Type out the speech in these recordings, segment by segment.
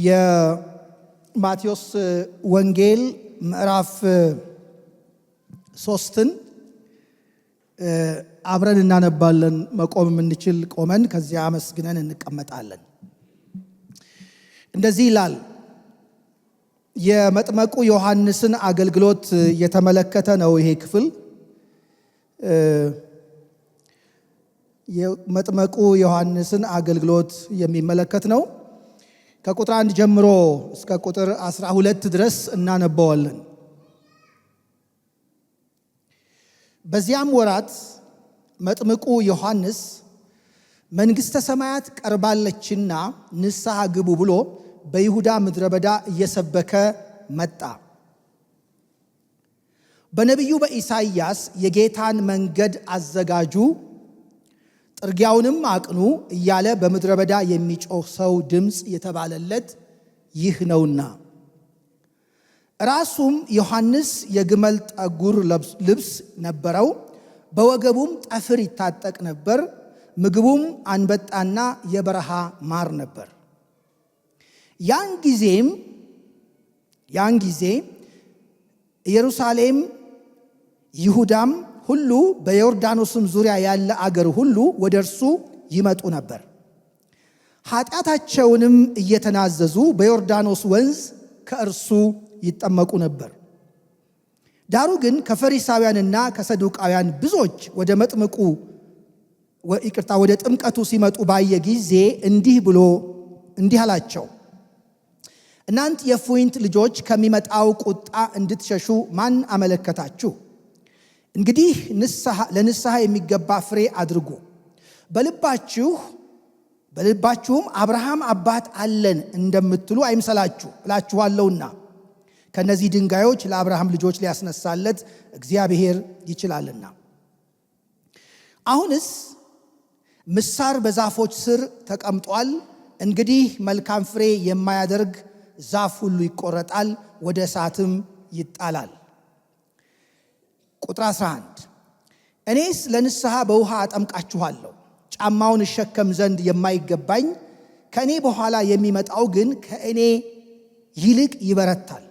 የማቴዎስ ወንጌል ምዕራፍ 3ን አብረን እናነባለን። መቆም የምንችል ቆመን ከዚያ አመስግነን እንቀመጣለን። እንደዚህ ይላል። የመጥመቁ ዮሐንስን አገልግሎት የተመለከተ ነው ይሄ ክፍል። የመጥመቁ ዮሐንስን አገልግሎት የሚመለከት ነው። ከቁጥር 1 ጀምሮ እስከ ቁጥር 12 ድረስ እናነባዋለን። በዚያም ወራት መጥምቁ ዮሐንስ መንግሥተ ሰማያት ቀርባለችና ንስሐ ግቡ ብሎ በይሁዳ ምድረ በዳ እየሰበከ መጣ። በነቢዩ በኢሳይያስ የጌታን መንገድ አዘጋጁ፣ ጥርጊያውንም አቅኑ እያለ በምድረ በዳ የሚጮህ ሰው ድምፅ የተባለለት ይህ ነውና። ራሱም ዮሐንስ የግመል ጠጉር ልብስ ነበረው፣ በወገቡም ጠፍር ይታጠቅ ነበር። ምግቡም አንበጣና የበረሃ ማር ነበር። ያን ጊዜ ኢየሩሳሌም፣ ይሁዳም ሁሉ በዮርዳኖስም ዙሪያ ያለ አገር ሁሉ ወደ እርሱ ይመጡ ነበር። ኃጢአታቸውንም እየተናዘዙ በዮርዳኖስ ወንዝ ከእርሱ ይጠመቁ ነበር። ዳሩ ግን ከፈሪሳውያንና ከሰዱቃውያን ብዙዎች ወደ ጥምቀቱ ሲመጡ ባየ ጊዜ እንዲህ አላቸው፣ እናንተ የፉኝት ልጆች ከሚመጣው ቁጣ እንድትሸሹ ማን አመለከታችሁ? እንግዲህ ለንስሐ የሚገባ ፍሬ አድርጉ። በልባችሁም አብርሃም አባት አለን እንደምትሉ አይምሰላችሁ እላችኋለሁና ከነዚህ ድንጋዮች ለአብርሃም ልጆች ሊያስነሳለት እግዚአብሔር ይችላልና። አሁንስ ምሳር በዛፎች ስር ተቀምጧል። እንግዲህ መልካም ፍሬ የማያደርግ ዛፍ ሁሉ ይቆረጣል፣ ወደ እሳትም ይጣላል። ቁጥር 11 እኔስ ለንስሐ በውሃ አጠምቃችኋለሁ። ጫማውን እሸከም ዘንድ የማይገባኝ ከእኔ በኋላ የሚመጣው ግን ከእኔ ይልቅ ይበረታል።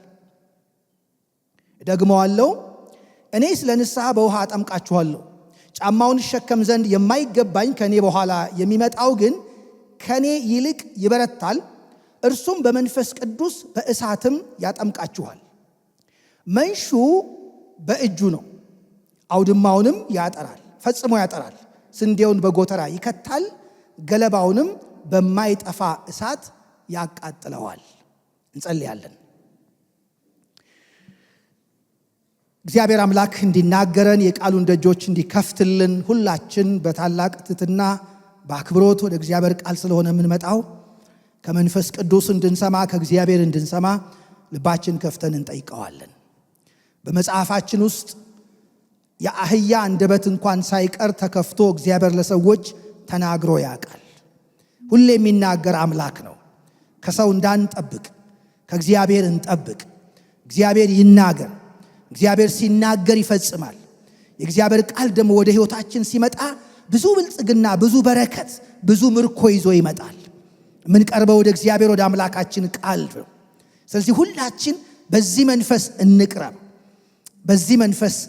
ደግመዋለሁ፣ እኔስ ለንስሐ በውሃ አጠምቃችኋለሁ። ጫማውን እሸከም ዘንድ የማይገባኝ ከእኔ በኋላ የሚመጣው ግን ከእኔ ይልቅ ይበረታል። እርሱም በመንፈስ ቅዱስ በእሳትም ያጠምቃችኋል። መንሹ በእጁ ነው፣ አውድማውንም ያጠራል፣ ፈጽሞ ያጠራል። ስንዴውን በጎተራ ይከታል፣ ገለባውንም በማይጠፋ እሳት ያቃጥለዋል። እንጸልያለን። እግዚአብሔር አምላክ እንዲናገረን የቃሉን ደጆች እንዲከፍትልን ሁላችን በታላቅ ትሕትና በአክብሮት ወደ እግዚአብሔር ቃል ስለሆነ የምንመጣው ከመንፈስ ቅዱስ እንድንሰማ ከእግዚአብሔር እንድንሰማ ልባችን ከፍተን እንጠይቀዋለን። በመጽሐፋችን ውስጥ የአህያ አንደበት እንኳን ሳይቀር ተከፍቶ እግዚአብሔር ለሰዎች ተናግሮ ያውቃል። ሁሌ የሚናገር አምላክ ነው። ከሰው እንዳንጠብቅ ከእግዚአብሔር እንጠብቅ። እግዚአብሔር ይናገር። እግዚአብሔር ሲናገር ይፈጽማል። የእግዚአብሔር ቃል ደግሞ ወደ ሕይወታችን ሲመጣ ብዙ ብልጽግና፣ ብዙ በረከት፣ ብዙ ምርኮ ይዞ ይመጣል። የምንቀርበው ወደ እግዚአብሔር ወደ አምላካችን ቃል ነው። ስለዚህ ሁላችን በዚህ መንፈስ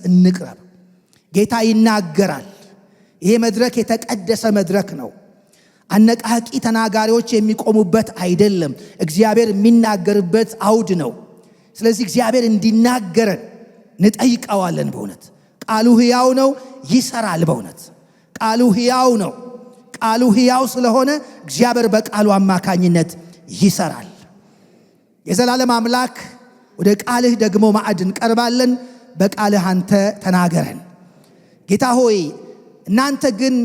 እንቅረብ። ጌታ ይናገራል። ይሄ መድረክ የተቀደሰ መድረክ ነው። አነቃቂ ተናጋሪዎች የሚቆሙበት አይደለም። እግዚአብሔር የሚናገርበት አውድ ነው። ስለዚህ እግዚአብሔር እንዲናገረን እንጠይቀዋለን። በእውነት ቃሉ ሕያው ነው፣ ይሰራል። በእውነት ቃሉ ሕያው ነው። ቃሉ ሕያው ስለሆነ እግዚአብሔር በቃሉ አማካኝነት ይሰራል። የዘላለም አምላክ ወደ ቃልህ ደግሞ ማዕድ እንቀርባለን። በቃልህ አንተ ተናገረን። ጌታ ሆይ እናንተ ግን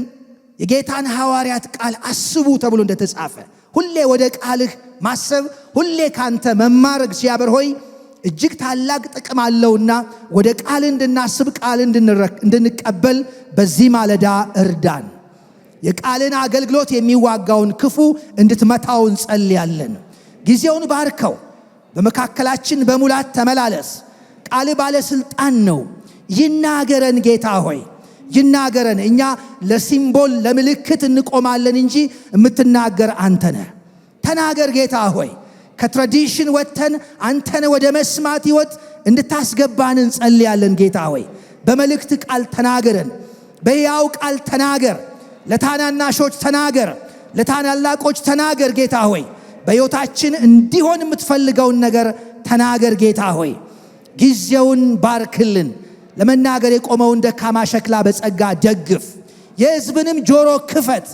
የጌታን ሐዋርያት ቃል አስቡ ተብሎ እንደተጻፈ ሁሌ ወደ ቃልህ ማሰብ፣ ሁሌ ካንተ መማር እግዚአብሔር ሆይ እጅግ ታላቅ ጥቅም አለውና ወደ ቃል እንድናስብ ቃል እንድንቀበል በዚህ ማለዳ እርዳን። የቃልን አገልግሎት የሚዋጋውን ክፉ እንድትመታው እንጸልያለን። ጊዜውን ባርከው፣ በመካከላችን በሙላት ተመላለስ። ቃል ባለስልጣን ነው። ይናገረን ጌታ ሆይ ይናገረን። እኛ ለሲምቦል ለምልክት እንቆማለን እንጂ የምትናገር አንተ ነህ። ተናገር ጌታ ሆይ ከትራዲሽን ወጥተን አንተን ወደ መስማት ሕይወት እንድታስገባን እንጸልያለን። ጌታ ሆይ በመልእክት ቃል ተናገረን፣ በሕያው ቃል ተናገር፣ ለታናናሾች ተናገር፣ ለታላላቆች ተናገር። ጌታ ሆይ በሕይወታችን እንዲሆን የምትፈልገውን ነገር ተናገር። ጌታ ሆይ ጊዜውን ባርክልን፣ ለመናገር የቆመውን ደካማ ሸክላ በጸጋ ደግፍ፣ የሕዝብንም ጆሮ ክፈት፣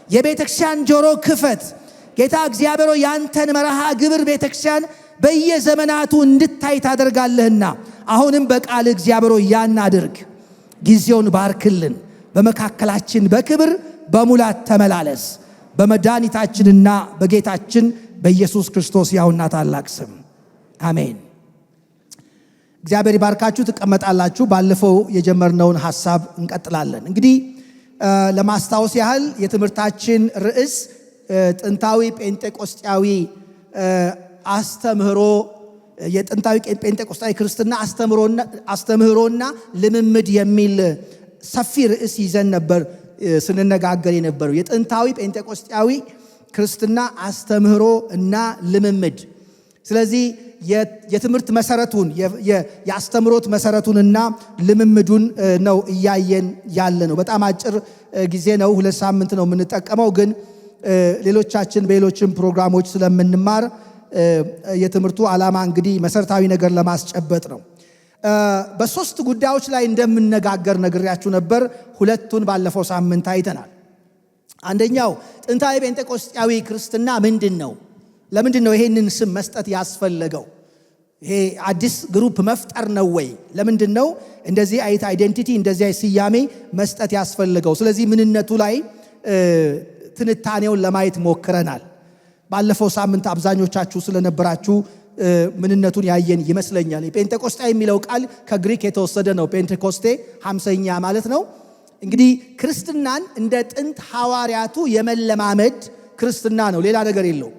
የቤተክርስቲያን ጆሮ ክፈት። ጌታ እግዚአብሔር ሆይ ያንተን መርሃ ግብር ቤተክርስቲያን በየዘመናቱ እንድታይ ታደርጋለህና አሁንም በቃል እግዚአብሔር ሆይ ያን አድርግ። ጊዜውን ባርክልን፣ በመካከላችን በክብር በሙላት ተመላለስ። በመድኃኒታችንና በጌታችን በኢየሱስ ክርስቶስ ያውና ታላቅ ስም አሜን። እግዚአብሔር ይባርካችሁ። ትቀመጣላችሁ። ባለፈው የጀመርነውን ሐሳብ እንቀጥላለን። እንግዲህ ለማስታወስ ያህል የትምህርታችን ርዕስ ጥንታዊ ጴንጤቆስጣዊ አስተምህሮ፣ የጥንታዊ ጴንጤቆስጣዊ ክርስትና አስተምህሮና ልምምድ የሚል ሰፊ ርዕስ ይዘን ነበር ስንነጋገር የነበረው። የጥንታዊ ጴንጤቆስጣዊ ክርስትና አስተምህሮ እና ልምምድ። ስለዚህ የትምህርት መሰረቱን የአስተምሮት መሰረቱንና ልምምዱን ነው እያየን ያለ ነው። በጣም አጭር ጊዜ ነው፣ 2 ሳምንት ነው የምንጠቀመው። ግን ሌሎቻችን በሌሎችም ፕሮግራሞች ስለምንማር የትምህርቱ ዓላማ እንግዲህ መሰረታዊ ነገር ለማስጨበጥ ነው። በሶስት ጉዳዮች ላይ እንደምነጋገር ነግሬያችሁ ነበር። ሁለቱን ባለፈው ሳምንት አይተናል። አንደኛው ጥንታዊ ጴንጤቆስጣዊ ክርስትና ምንድን ነው? ለምንድን ነው ይሄንን ስም መስጠት ያስፈለገው? ይሄ አዲስ ግሩፕ መፍጠር ነው ወይ? ለምንድን ነው እንደዚህ አይነት አይዴንቲቲ እንደዚህ አይነት ስያሜ መስጠት ያስፈልገው? ስለዚህ ምንነቱ ላይ ትንታኔውን ለማየት ሞክረናል። ባለፈው ሳምንት አብዛኞቻችሁ ስለነበራችሁ ምንነቱን ያየን ይመስለኛል። ጴንጤቆስጤ የሚለው ቃል ከግሪክ የተወሰደ ነው። ጴንጤኮስቴ 50ኛ ማለት ነው። እንግዲህ ክርስትናን እንደ ጥንት ሐዋርያቱ የመለማመድ ክርስትና ነው፣ ሌላ ነገር የለው።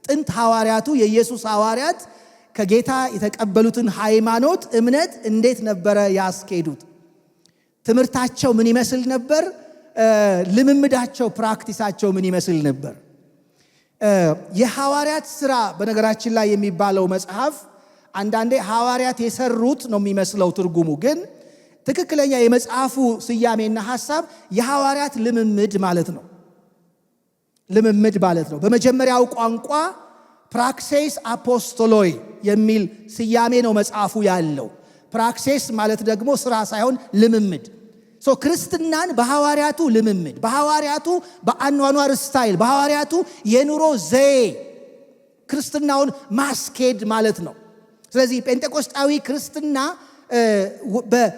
ጥንት ሐዋርያቱ የኢየሱስ ሐዋርያት ከጌታ የተቀበሉትን ሃይማኖት እምነት እንዴት ነበረ ያስኬዱት? ትምህርታቸው ምን ይመስል ነበር? ልምምዳቸው ፕራክቲሳቸው ምን ይመስል ነበር? የሐዋርያት ሥራ በነገራችን ላይ የሚባለው መጽሐፍ አንዳንዴ ሐዋርያት የሰሩት ነው የሚመስለው ትርጉሙ። ግን ትክክለኛ የመጽሐፉ ስያሜና ሐሳብ የሐዋርያት ልምምድ ማለት ነው። ልምምድ ማለት ነው። በመጀመሪያው ቋንቋ ፕራክሴስ አፖስቶሎይ የሚል ስያሜ ነው መጽሐፉ ያለው። ፕራክሴስ ማለት ደግሞ ሥራ ሳይሆን ልምምድ። ክርስትናን በሐዋርያቱ ልምምድ፣ በሐዋርያቱ በአኗኗር ስታይል፣ በሐዋርያቱ የኑሮ ዘዬ ክርስትናውን ማስኬድ ማለት ነው። ስለዚህ ጴንጤቆስጣዊ ክርስትና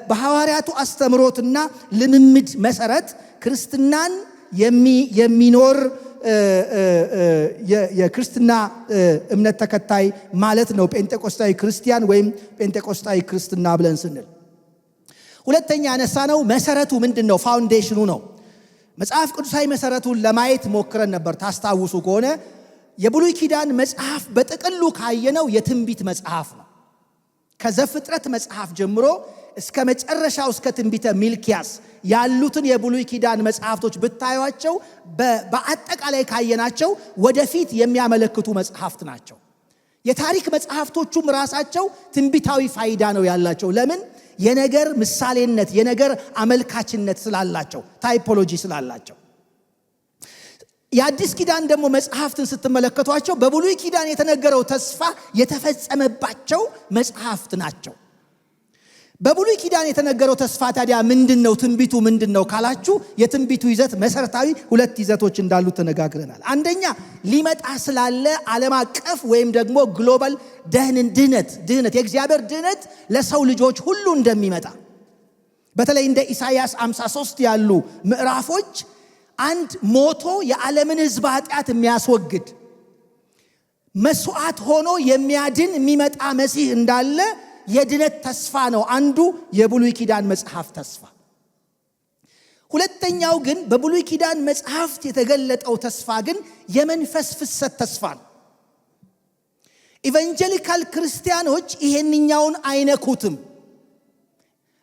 በሐዋርያቱ አስተምሮትና ልምምድ መሰረት ክርስትናን የሚኖር የክርስትና እምነት ተከታይ ማለት ነው። ጴንጤቆስጣዊ ክርስቲያን ወይም ጴንጤቆስጣዊ ክርስትና ብለን ስንል ሁለተኛ ያነሳ ነው መሰረቱ ምንድነው? ፋውንዴሽኑ ነው። መጽሐፍ ቅዱሳዊ መሰረቱን ለማየት ሞክረን ነበር። ታስታውሱ ከሆነ የብሉይ ኪዳን መጽሐፍ በጥቅሉ ካየነው የትንቢት መጽሐፍ ነው። ከዘፍጥረት መጽሐፍ ጀምሮ እስከ መጨረሻው እስከ ትንቢተ ሚልኪያስ ያሉትን የብሉይ ኪዳን መጽሐፍቶች ብታዩአቸው በአጠቃላይ ካየናቸው ወደፊት የሚያመለክቱ መጽሐፍት ናቸው። የታሪክ መጽሐፍቶቹም ራሳቸው ትንቢታዊ ፋይዳ ነው ያላቸው። ለምን? የነገር ምሳሌነት፣ የነገር አመልካችነት ስላላቸው፣ ታይፖሎጂ ስላላቸው። የአዲስ ኪዳን ደግሞ መጽሐፍትን ስትመለከቷቸው በብሉይ ኪዳን የተነገረው ተስፋ የተፈጸመባቸው መጽሐፍት ናቸው። በብሉይ ኪዳን የተነገረው ተስፋ ታዲያ ምንድነው? ትንቢቱ ምንድነው ካላችሁ የትንቢቱ ይዘት መሰረታዊ ሁለት ይዘቶች እንዳሉት ተነጋግረናል። አንደኛ ሊመጣ ስላለ ዓለም አቀፍ ወይም ደግሞ ግሎባል ድህነት፣ የእግዚአብሔር ድህነት ለሰው ልጆች ሁሉ እንደሚመጣ፣ በተለይ እንደ ኢሳይያስ 53 ያሉ ምዕራፎች አንድ ሞቶ የዓለምን ሕዝብ ኃጢአት የሚያስወግድ መስዋዕት ሆኖ የሚያድን የሚመጣ መሲህ እንዳለ የድነት ተስፋ ነው አንዱ የብሉይ ኪዳን መጽሐፍ ተስፋ። ሁለተኛው ግን በብሉይ ኪዳን መጽሐፍት የተገለጠው ተስፋ ግን የመንፈስ ፍሰት ተስፋ ነው። ኢቫንጀሊካል ክርስቲያኖች ይሄንኛውን አይነኩትም።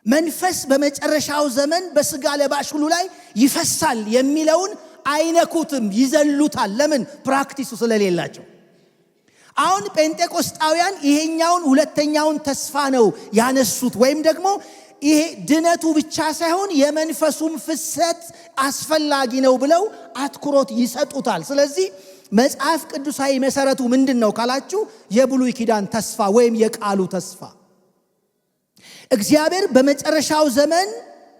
መንፈስ በመጨረሻው ዘመን በስጋ ለባሽ ሁሉ ላይ ይፈሳል የሚለውን አይነኩትም፣ ይዘሉታል። ለምን? ፕራክቲሱ ስለሌላቸው። አሁን ጴንጤቆስጣውያን ይሄኛውን ሁለተኛውን ተስፋ ነው ያነሱት። ወይም ደግሞ ይሄ ድነቱ ብቻ ሳይሆን የመንፈሱም ፍሰት አስፈላጊ ነው ብለው አትኩሮት ይሰጡታል። ስለዚህ መጽሐፍ ቅዱሳዊ መሰረቱ ምንድነው ካላችሁ የብሉይ ኪዳን ተስፋ ወይም የቃሉ ተስፋ እግዚአብሔር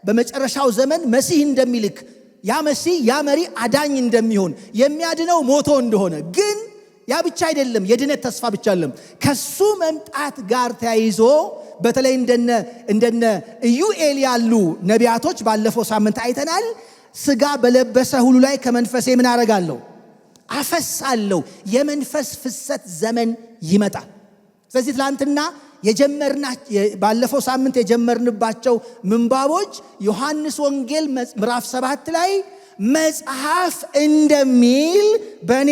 በመጨረሻው ዘመን መሲህ እንደሚልክ ያ መሲህ ያ መሪ አዳኝ እንደሚሆን የሚያድነው ሞቶ እንደሆነ ግን ያ ብቻ አይደለም የድነት ተስፋ ብቻ አይደለም ከሱ መምጣት ጋር ተያይዞ በተለይ እንደነ ኢዩኤል ያሉ ነቢያቶች ባለፈው ሳምንት አይተናል ስጋ በለበሰ ሁሉ ላይ ከመንፈሴ ምን አረጋለሁ አፈሳለሁ የመንፈስ ፍሰት ዘመን ይመጣል። ስለዚህ ትላንትና ባለፈው ሳምንት የጀመርንባቸው ምንባቦች ዮሐንስ ወንጌል ምዕራፍ 7 ላይ መጽሐፍ እንደሚል በእኔ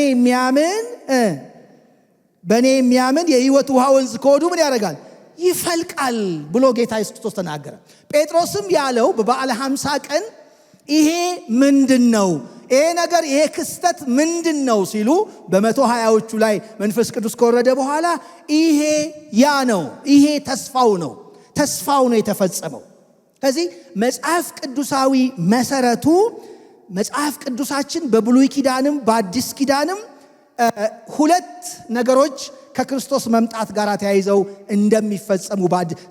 የሚያምን የሕይወት ውሃ ወንዝ ከሆዱ ምን ያደርጋል ይፈልቃል ብሎ ጌታ ኢየሱስ ክርስቶስ ተናገረ። ጴጥሮስም ያለው በበዓለ 50 ቀን ይሄ ምንድነው ይሄ ነገር ይሄ ክስተት ምንድነው ሲሉ በ120ዎቹ ላይ መንፈስ ቅዱስ ከወረደ በኋላ ይሄ ያ ነው ይሄ ተስፋው ነው የተፈጸመው። ስለዚህ መጽሐፍ ቅዱሳዊ መሰረቱ መጽሐፍ ቅዱሳችን በብሉይ ኪዳንም በአዲስ ኪዳንም ሁለት ነገሮች ከክርስቶስ መምጣት ጋር ተያይዘው እንደሚፈጸሙ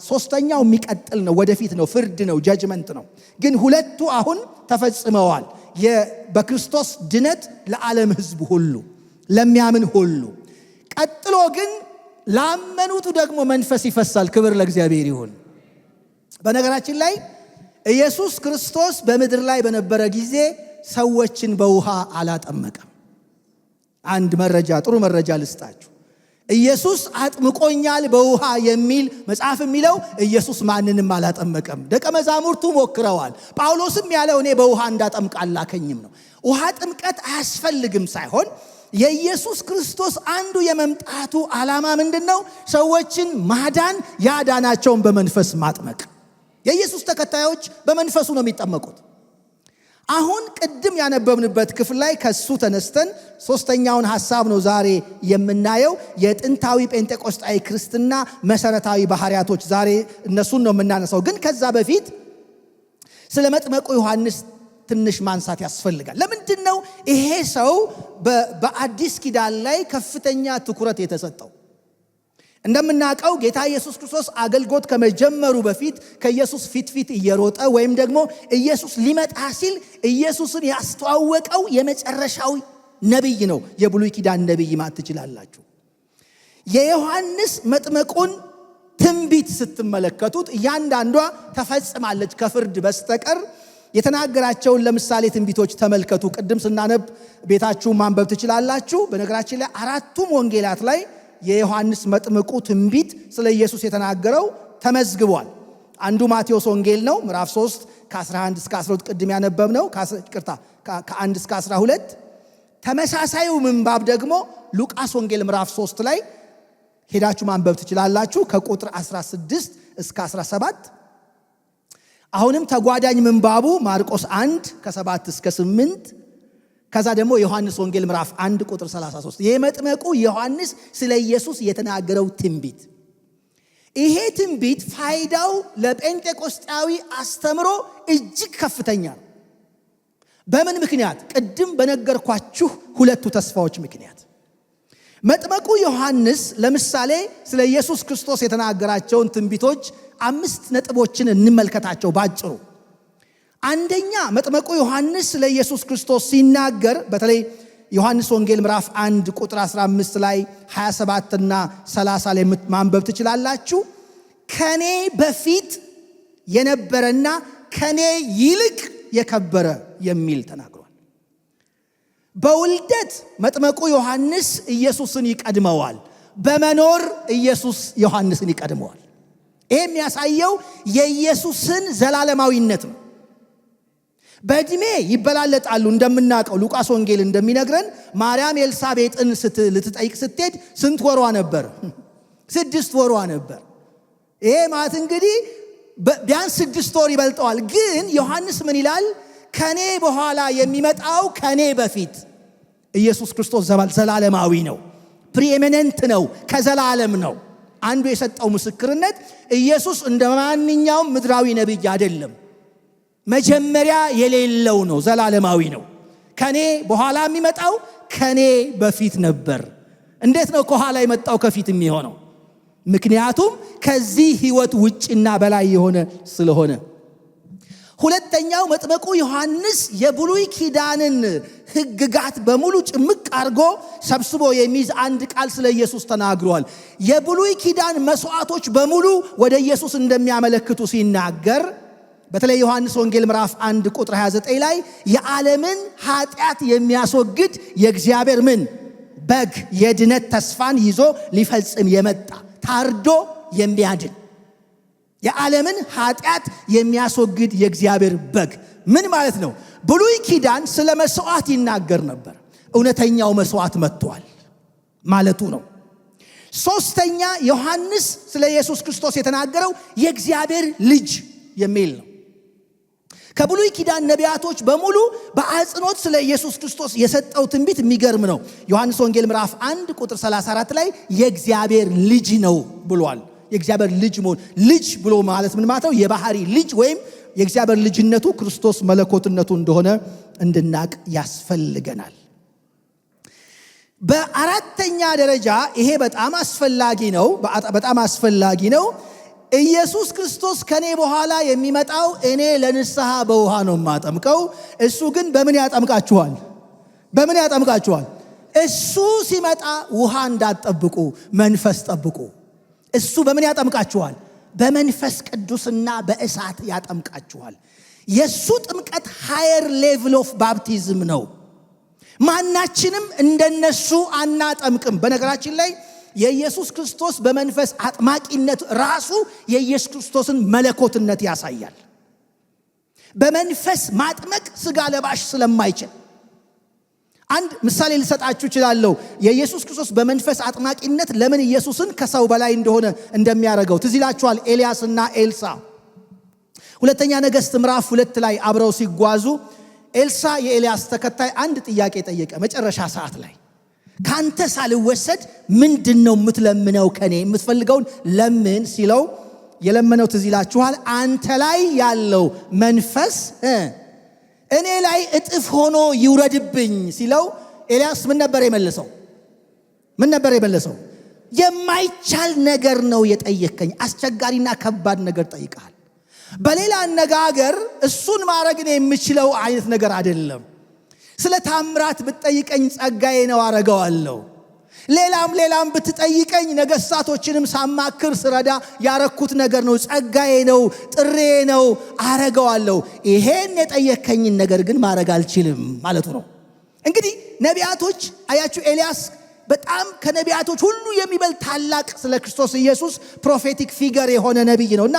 ሶስተኛው የሚቀጥል ነው ወደፊት ነው ፍርድ ነው ጀጅመንት ነው። ግን ሁለቱ አሁን ተፈጽመዋል። በክርስቶስ ድነት ለዓለም ሕዝብ ሁሉ ለሚያምን ሁሉ ቀጥሎ ግን ላመኑት ደግሞ መንፈስ ይፈሳል። ክብር ለእግዚአብሔር ይሁን። በነገራችን ላይ ኢየሱስ ክርስቶስ በምድር ላይ በነበረ ጊዜ ሰዎችን በውሃ አላጠመቀም። አንድ ጥሩ መረጃ ልስጣችሁ። ኢየሱስ አጥምቆኛል በውሃ የሚል መጽሐፍ የሚለው ኢየሱስ ማንንም አላጠመቀም። ደቀ መዛሙርቱ ሞክረዋል። ጳውሎስም ያለው እኔ በውሃ እንዳጠምቅ አላከኝም ነው። ውሃ ጥምቀት አያስፈልግም ሳይሆን የኢየሱስ ክርስቶስ አንዱ የመምጣቱ ዓላማ ምንድነው? ሰዎችን ማዳን፣ ያዳናቸውን በመንፈስ ማጥመቅ። የኢየሱስ ተከታዮች በመንፈሱ ነው የሚጠመቁት። አሁን ቅድም ያነበብንበት ክፍል ላይ ከሱ ተነስተን ሶስተኛውን ሐሳብ ነው ዛሬ የምናየው። የጥንታዊ ጴንጤቆስጣዊ ክርስትና መሰረታዊ ባህሪያቶች ዛሬ እነሱን ነው የምናነሳው። ግን ከዛ በፊት ስለ መጥመቁ ዮሐንስ ትንሽ ማንሳት ያስፈልጋል። ለምንድነው ይሄ ሰው በአዲስ ኪዳን ላይ ከፍተኛ ትኩረት የተሰጠው? እንደምናውቀው ጌታ ኢየሱስ ክርስቶስ አገልግሎት ከመጀመሩ በፊት ከኢየሱስ ፊት እየሮጠ ወይም ደግሞ ኢየሱስ ሊመጣ ሲል ኢየሱስን ያስተዋወቀው የመጨረሻው ነብይ ነው። የብሉይ ኪዳን ነብይ ማለት ትችላላችሁ። የዮሐንስ መጥመቁን ትንቢት ስትመለከቱት እያንዳንዷ ተፈጽማለች ከፍርድ በስተቀር። የተናገራቸውን ለምሳሌ ትንቢቶች ተመልከቱ። ቅድም ስናነብ ቤታችሁ ማንበብ ትችላላችሁ። በነገራችን ላይ አራቱም ወንጌላት ላይ የዮሐንስ መጥምቁ ትንቢት ስለ ኢየሱስ የተናገረው ተመዝግቧል። አንዱ ማቴዎስ ወንጌል ነው ምዕራፍ 3 ከ11 እስከ 12 ቅድም ያነበብነው ከ1 እስከ 12። ተመሳሳዩ ምንባብ ደግሞ ሉቃስ ወንጌል ምዕራፍ 3 ላይ ሄዳችሁ ማንበብ ትችላላችሁ ከቁጥር 16 እስከ 17። አሁንም ተጓዳኝ ምንባቡ ማርቆስ 1 ከ7 እስከ 8። ከዛ ደግሞ ዮሐንስ ወንጌል ምዕራፍ 1 ቁጥር 33። የመጥመቁ ዮሐንስ ስለ ኢየሱስ የተናገረው ትንቢት። ይሄ ትንቢት ፋይዳው ለጴንጤቆስጣዊ አስተምሮ እጅግ ከፍተኛ ነው። በምን ምክንያት? ቅድም በነገርኳችሁ ሁለቱ ተስፋዎች ምክንያት። መጥመቁ ዮሐንስ ለምሳሌ ስለ ኢየሱስ ክርስቶስ የተናገራቸውን ትንቢቶች 5 ነጥቦችን እንመልከታቸው ባጭሩ። አንደኛ መጥመቁ ዮሐንስ ለኢየሱስ ክርስቶስ ሲናገር በተለይ ዮሐንስ ወንጌል ምዕራፍ 1 ቁጥር 15 ላይ 27 እና 30 ላይ ማንበብ ትችላላችሁ። ከኔ በፊት የነበረና ከኔ ይልቅ የከበረ የሚል ተናግሯል። በውልደት መጥመቁ ዮሐንስ ኢየሱስን ይቀድመዋል። በመኖር ኢየሱስ ዮሐንስን ይቀድመዋል። ይሄ የሚያሳየው የኢየሱስን ዘላለማዊነት ነው። በእድሜ ይበላለጣሉ። እንደምናውቀው ሉቃስ ወንጌል እንደሚነግረን ማርያም ኤልሳቤጥን ልትጠይቅ ስትሄድ ስንት ወሯ ነበር? 6 ወሯ ነበር። ይሄ ማለት እንግዲህ ቢያንስ 6 ወር ይበልጠዋል። ግን ዮሐንስ ምን ይላል? ከኔ በኋላ የሚመጣው ከኔ በፊት ኢየሱስ ክርስቶስ ዘላለማዊ ነው። ፕሪኤሚነንት ነው፣ ከዘላለም ነው። አንዱ የሰጠው ምስክርነት ኢየሱስ እንደማንኛውም ምድራዊ ነብይ አይደለም። መጀመሪያ የሌለው ነው፣ ዘላለማዊ ነው። ከኔ በኋላ የሚመጣው ከኔ በፊት ነበር። እንዴት ነው ከኋላ የመጣው ከፊት የሚሆነው? ምክንያቱም ከዚህ ህይወት ውጭና በላይ የሆነ ስለሆነ። ሁለተኛው መጥምቁ ዮሐንስ የብሉይ ኪዳንን ህግጋት በሙሉ ጭምቅ አድርጎ ሰብስቦ የሚይዝ አንድ ቃል ስለ ኢየሱስ ተናግሯል። የብሉይ ኪዳን መስዋዕቶች በሙሉ ወደ ኢየሱስ እንደሚያመለክቱ ሲናገር በተለይ ዮሐንስ ወንጌል ምዕራፍ 1 ቁጥር 29 ላይ የዓለምን ኃጢአት የሚያስወግድ የእግዚአብሔር ምን በግ የድነት ተስፋን ይዞ ሊፈጽም የመጣ ታርዶ የሚያድን የዓለምን ኃጢአት የሚያስወግድ የእግዚአብሔር በግ ምን ማለት ነው? ብሉይ ኪዳን ስለ መስዋዕት ይናገር ነበር። እውነተኛው መስዋዕት መጥቷል ማለቱ ነው። ሶስተኛ ዮሐንስ ስለ ኢየሱስ ክርስቶስ የተናገረው የእግዚአብሔር ልጅ የሚል ነው። ከብሉይ ኪዳን ነቢያቶች በሙሉ በአጽንኦት ስለ ኢየሱስ ክርስቶስ የሰጠው ትንቢት የሚገርም ነው። ዮሐንስ ወንጌል ምዕራፍ 1 ቁጥር 34 ላይ የእግዚአብሔር ልጅ ነው ብሏል። የእግዚአብሔር ልጅ መሆን ልጅ ብሎ ማለት ምን ማለት ነው? የባህሪ ልጅ ወይም የእግዚአብሔር ልጅነቱ ክርስቶስ መለኮትነቱ እንደሆነ እንድናቅ ያስፈልገናል። በአራተኛ ደረጃ ይሄ በጣም አስፈላጊ ነው። ኢየሱስ ክርስቶስ ከኔ በኋላ የሚመጣው እኔ ለንስሐ በውሃ ነው ማጠምቀው፣ እሱ ግን በምን ያጠምቃችኋል? እሱ ሲመጣ ውሃ እንዳትጠብቁ መንፈስ ጠብቁ። እሱ በምን ያጠምቃችኋል? በመንፈስ ቅዱስና በእሳት ያጠምቃችኋል። የሱ ጥምቀት ሃየር ሌቭል ኦፍ ባፕቲዝም ነው። ማናችንም እንደነሱ አናጠምቅም። በነገራችን ላይ የኢየሱስ ክርስቶስ በመንፈስ አጥማቂነት ራሱ የኢየሱስ ክርስቶስን መለኮትነት ያሳያል። በመንፈስ ማጥመቅ ስጋ ለባሽ ስለማይችል አንድ ምሳሌ ልሰጣችሁ እችላለሁ። የኢየሱስ ክርስቶስ በመንፈስ አጥማቂነት ለምን ኢየሱስን ከሰው በላይ እንደሆነ እንደሚያደርገው ትዝ ይላችኋል። ኤልያስና ኤልሳ ሁለተኛ ነገሥት ምዕራፍ 2 ላይ አብረው ሲጓዙ ኤልሳ የኤልያስ ተከታይ አንድ ጥያቄ ጠየቀ። መጨረሻ ሰዓት ላይ ካንተ ሳልወሰድ ምንድነው የምትለምነው? ከኔ የምትፈልገውን ለምን ሲለው የለመነው ትዝ ይላችኋል። አንተ ላይ ያለው መንፈስ እኔ ላይ እጥፍ ሆኖ ይውረድብኝ ሲለው ኤልያስ ምን ነበር የመለሰው? የማይቻል ነገር ነው የጠየከኝ፣ አስቸጋሪና ከባድ ነገር ጠይቀሃል። በሌላ አነጋገር እሱን ማድረግ ነው የምችለው አይነት ነገር አይደለም። ስለ ታምራት ብትጠይቀኝ ጸጋዬ ነው አረጋዋለሁ። ሌላም ብትጠይቀኝ ነገስታቶችንም ሳማክር ስረዳ ያረኩት ነገር ነው፣ ጸጋዬ ነው፣ ጥሬ ነው፣ አረጋዋለሁ። ይሄን የጠየከኝን ነገር ግን ማድረግ አልችልም ማለቱ ነው። እንግዲህ ነቢያቶች አያችሁ፣ ኤልያስ በጣም ከነቢያቶች ሁሉ የሚበልጥ ታላቅ ስለ ክርስቶስ ኢየሱስ ፕሮፌቲክ ፊገር የሆነ ነቢይ ነውና